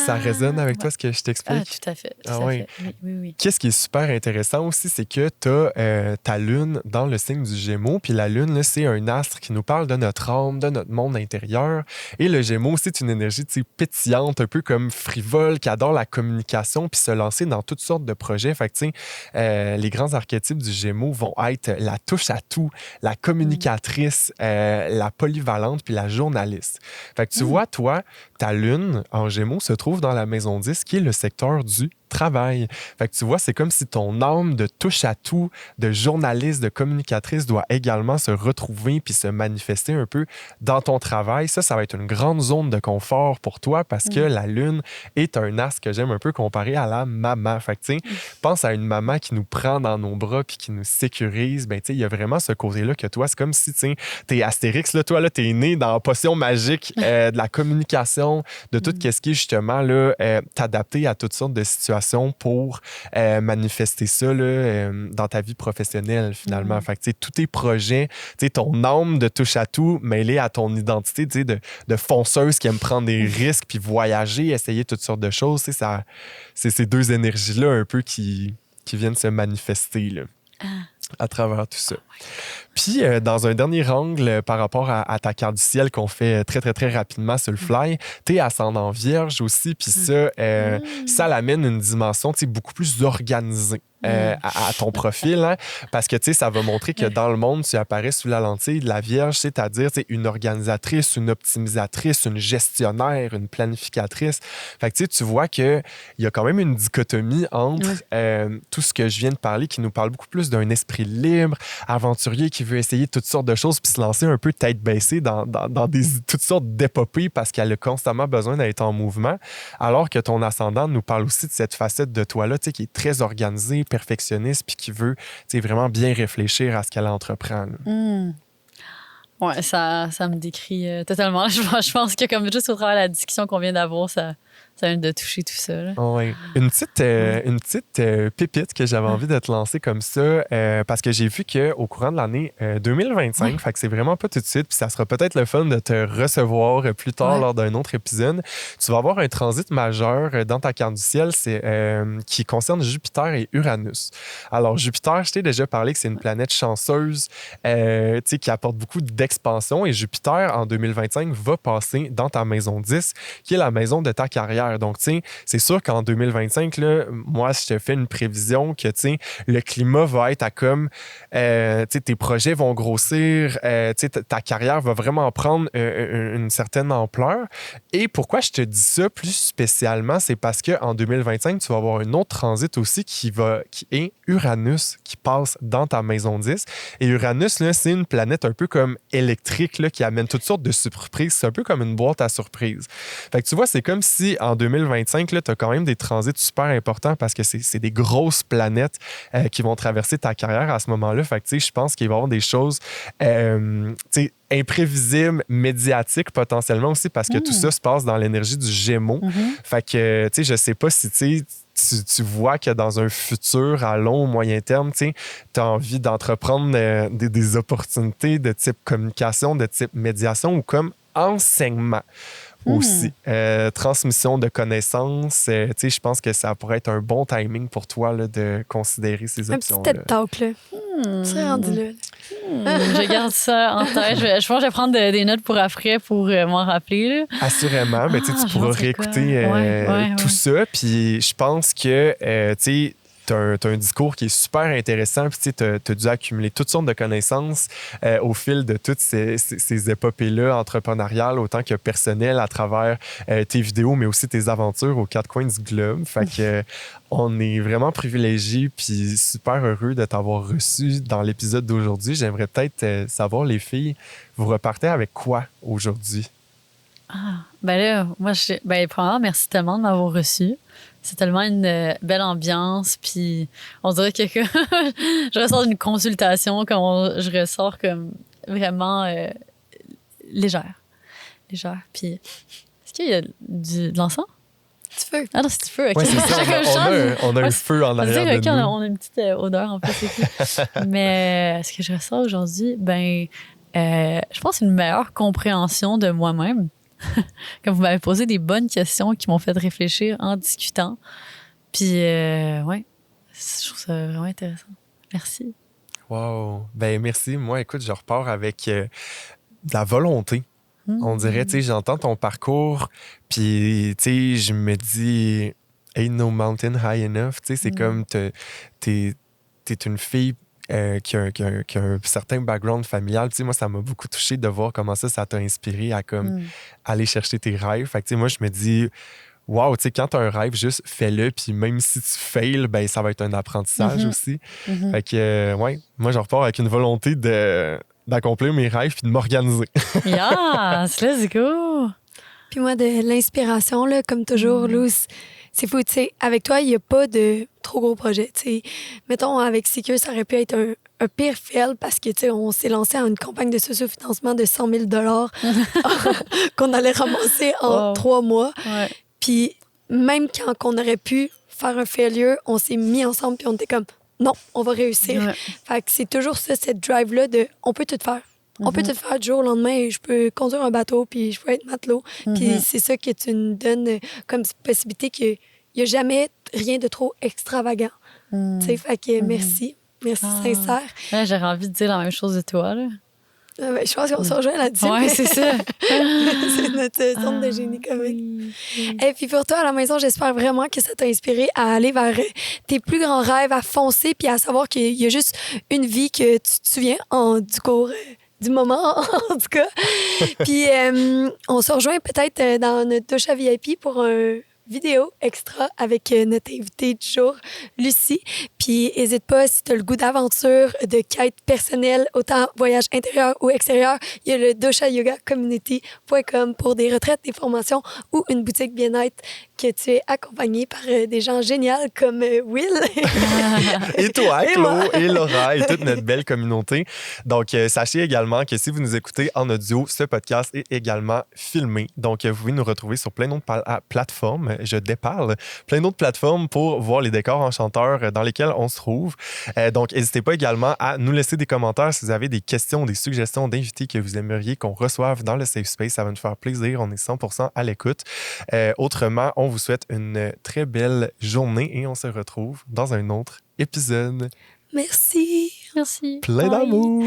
Ça résonne avec toi, ce que je t'explique? Tout à fait. Tout à fait. Oui. Qu'est-ce qui est super intéressant aussi, c'est que tu as ta lune dans le signe du Gémeaux. Puis la lune, là, c'est un astre qui nous parle de notre âme, de notre monde intérieur. Et le Gémeaux, c'est une énergie pétillante, un peu comme frivole, qui adore la communication puis se lancer dans toutes sortes de projets. Fait que, les grands archétypes du Gémeaux vont être la touche à tout, la communicatrice, la polyvalente puis la journaliste. Fait que tu vois, toi, ta lune en Gémeaux se trouve dans la maison 10, qui est le secteur du travail. Fait que tu vois, c'est comme si ton âme de touche à tout, de journaliste, de communicatrice doit également se retrouver puis se manifester un peu dans ton travail. Ça va être une grande zone de confort pour toi parce que la lune est un astre que j'aime un peu comparer à la maman. Fait que tu sais, pense à une maman qui nous prend dans nos bras puis qui nous sécurise. Ben tu sais, il y a vraiment ce côté-là que toi, c'est comme si tu sais, t'es Astérix, là, toi, là, t'es né dans la potion magique de la communication, de tout ce qui est justement là, t'adapter à toutes sortes de situations pour manifester ça là, dans ta vie professionnelle, finalement. Fait que, tous tes projets, ton âme de touche à tout mêlée à ton identité de fonceuse qui aime prendre des risques puis voyager, essayer toutes sortes de choses, ça, c'est ces deux énergies-là un peu qui viennent se manifester là, à travers tout ça. Puis, dans un dernier angle, par rapport à ta carte du ciel qu'on fait très, très, très rapidement sur le fly, t'es ascendant vierge aussi, puis ça l'amène une dimension beaucoup plus organisée. À ton profil, hein, parce que ça va montrer que dans le monde, tu apparais sous la lentille de la Vierge, c'est-à-dire une organisatrice, une optimisatrice, une gestionnaire, une planificatrice. Fait que tu vois qu'il y a quand même une dichotomie entre tout ce que je viens de parler, qui nous parle beaucoup plus d'un esprit libre, aventurier, qui veut essayer toutes sortes de choses puis se lancer un peu tête baissée dans toutes sortes d'épopées parce qu'elle a constamment besoin d'être en mouvement, alors que ton ascendant nous parle aussi de cette facette de toi-là qui est très organisée, perfectionniste puis qui veut vraiment bien réfléchir à ce qu'elle entreprend. Ouais, ça me décrit totalement. Je pense que comme juste au travers de la discussion qu'on vient d'avoir, ça Ça vient de toucher tout ça. Là. Ouais. Une petite pépite que j'avais envie de te lancer comme ça, parce que j'ai vu qu'au courant de l'année 2025, fait que c'est vraiment pas tout de suite, puis ça sera peut-être le fun de te recevoir plus tard lors d'un autre épisode. Tu vas avoir un transit majeur dans ta carte du ciel qui concerne Jupiter et Uranus. Alors, Jupiter, je t'ai déjà parlé que c'est une planète chanceuse qui apporte beaucoup d'expansion, et Jupiter, en 2025, va passer dans ta maison 10, qui est la maison de ta carrière. Donc, tu sais, c'est sûr qu'en 2025, là, moi, je te fais une prévision que, tu sais, le climat va être à comme, tu sais, tes projets vont grossir, tu sais, ta carrière va vraiment prendre une certaine ampleur. Et pourquoi je te dis ça plus spécialement, c'est parce qu'en 2025, tu vas avoir un autre transit aussi qui est Uranus, qui passe dans ta maison 10. Et Uranus, là, c'est une planète un peu comme électrique, là, qui amène toutes sortes de surprises. C'est un peu comme une boîte à surprises. Fait que tu vois, c'est comme si en 2025, tu as quand même des transits super importants parce que c'est des grosses planètes qui vont traverser ta carrière à ce moment-là. Fait que, je pense qu'il va y avoir des choses imprévisibles, médiatiques potentiellement aussi, parce que tout ça se passe dans l'énergie du Gémeaux. Fait que, je sais pas si tu vois que dans un futur à long ou moyen terme, tu as envie d'entreprendre des opportunités de type communication, de type médiation ou comme enseignement. Aussi. Transmission de connaissances. Je pense que ça pourrait être un bon timing pour toi là, de considérer ces options-là. Un petit TED Talk, là. C'est rendu là. Je garde ça en tête. Je pense que je vais prendre des notes pour après pour m'en rappeler. Là. Assurément. Mais tu pourras réécouter tout ça. Puis je pense que, tu as un discours qui est super intéressant, puis tu as dû accumuler toutes sortes de connaissances au fil de toutes ces épopées-là entrepreneuriales, autant que personnelles à travers tes vidéos, mais aussi tes aventures aux quatre coins du globe. Fait que on est vraiment privilégiés puis super heureux de t'avoir reçu dans l'épisode d'aujourd'hui. J'aimerais peut-être savoir, les filles, vous repartez avec quoi aujourd'hui? Ben là, moi, premièrement, merci tellement de m'avoir reçu. C'est tellement une belle ambiance, puis on dirait que je ressors d'une consultation, je ressors comme vraiment légère. Puis, est-ce qu'il y a de l'encens? Du feu. Ah non, c'est du feu. Okay. Oui, c'est ça. On a un feu en arrière de nous. On a une petite odeur en plus. Mais ce que je ressors aujourd'hui, je pense une meilleure compréhension de moi-même. Comme vous m'avez posé des bonnes questions qui m'ont fait réfléchir en discutant. Puis, je trouve ça vraiment intéressant. Merci. Wow. Ben merci. Moi, écoute, je repars avec de la volonté. On dirait, j'entends ton parcours, puis, je me dis, ain't no mountain high enough. C'est comme, t'es une fille qui a un certain background familial. Moi, ça m'a beaucoup touché de voir comment ça t'a inspiré à comme aller chercher tes rêves. Fait que, moi, je me dis, wow, quand tu as un rêve, juste fais-le. Puis même si tu fails, ben, ça va être un apprentissage aussi. Fait que, moi, je repars avec une volonté d'accomplir mes rêves puis de m'organiser. Yes, let's go! Puis moi, de l'inspiration, là, comme toujours, Luz, c'est fou, tu sais, avec toi, il n'y a pas de trop gros projet, tu sais. Mettons, avec Secure, ça aurait pu être un pire fail parce que, tu sais, on s'est lancé en une campagne de socio-financement de 100 000 $ qu'on allait ramasser en 3 mois. Ouais. Puis même quand on aurait pu faire un failure, on s'est mis ensemble puis on était comme, non, on va réussir. Ouais. Fait que c'est toujours ça, cette drive-là de, on peut tout faire. On peut tout faire du jour au lendemain. Je peux conduire un bateau, puis je peux être matelot. Puis c'est ça que tu nous donnes comme possibilité qu'il n'y a jamais rien de trop extravagant. Tu sais, fait que merci. Merci sincère. Ouais, j'aurais envie de dire la même chose de toi, là. Je pense qu'on se rejoint là-dessus. Oui, c'est ça. C'est notre zone de génie comique. Et puis pour toi, à la maison, j'espère vraiment que ça t'a inspiré à aller vers tes plus grands rêves, à foncer, puis à savoir qu'il y a juste une vie que tu te souviens du cours... du moment, en tout cas. Puis, on se rejoint peut-être dans notre douche à VIP pour un vidéo extra avec notre invitée du jour, Lucie. Puis, n'hésite pas, si tu as le goût d'aventure, de quête personnelle, autant voyage intérieur ou extérieur, il y a le douche à yoga community.com pour des retraites, des formations ou une boutique bien-être que tu es accompagné par des gens géniaux comme Will. Et toi, Et Chlo, moi. et Laura, et toute notre belle communauté. Donc, sachez également que si vous nous écoutez en audio, ce podcast est également filmé. Donc, vous pouvez nous retrouver sur plein d'autres plateformes. Je déparle. Plein d'autres plateformes pour voir les décors enchanteurs dans lesquels on se trouve. Donc, n'hésitez pas également à nous laisser des commentaires si vous avez des questions, des suggestions d'invités que vous aimeriez qu'on reçoive dans le Safe Space. Ça va nous faire plaisir. On est 100% à l'écoute. Autrement, on vous souhaite une très belle journée et on se retrouve dans un autre épisode. Merci. Merci. Plein Bye. d'amour!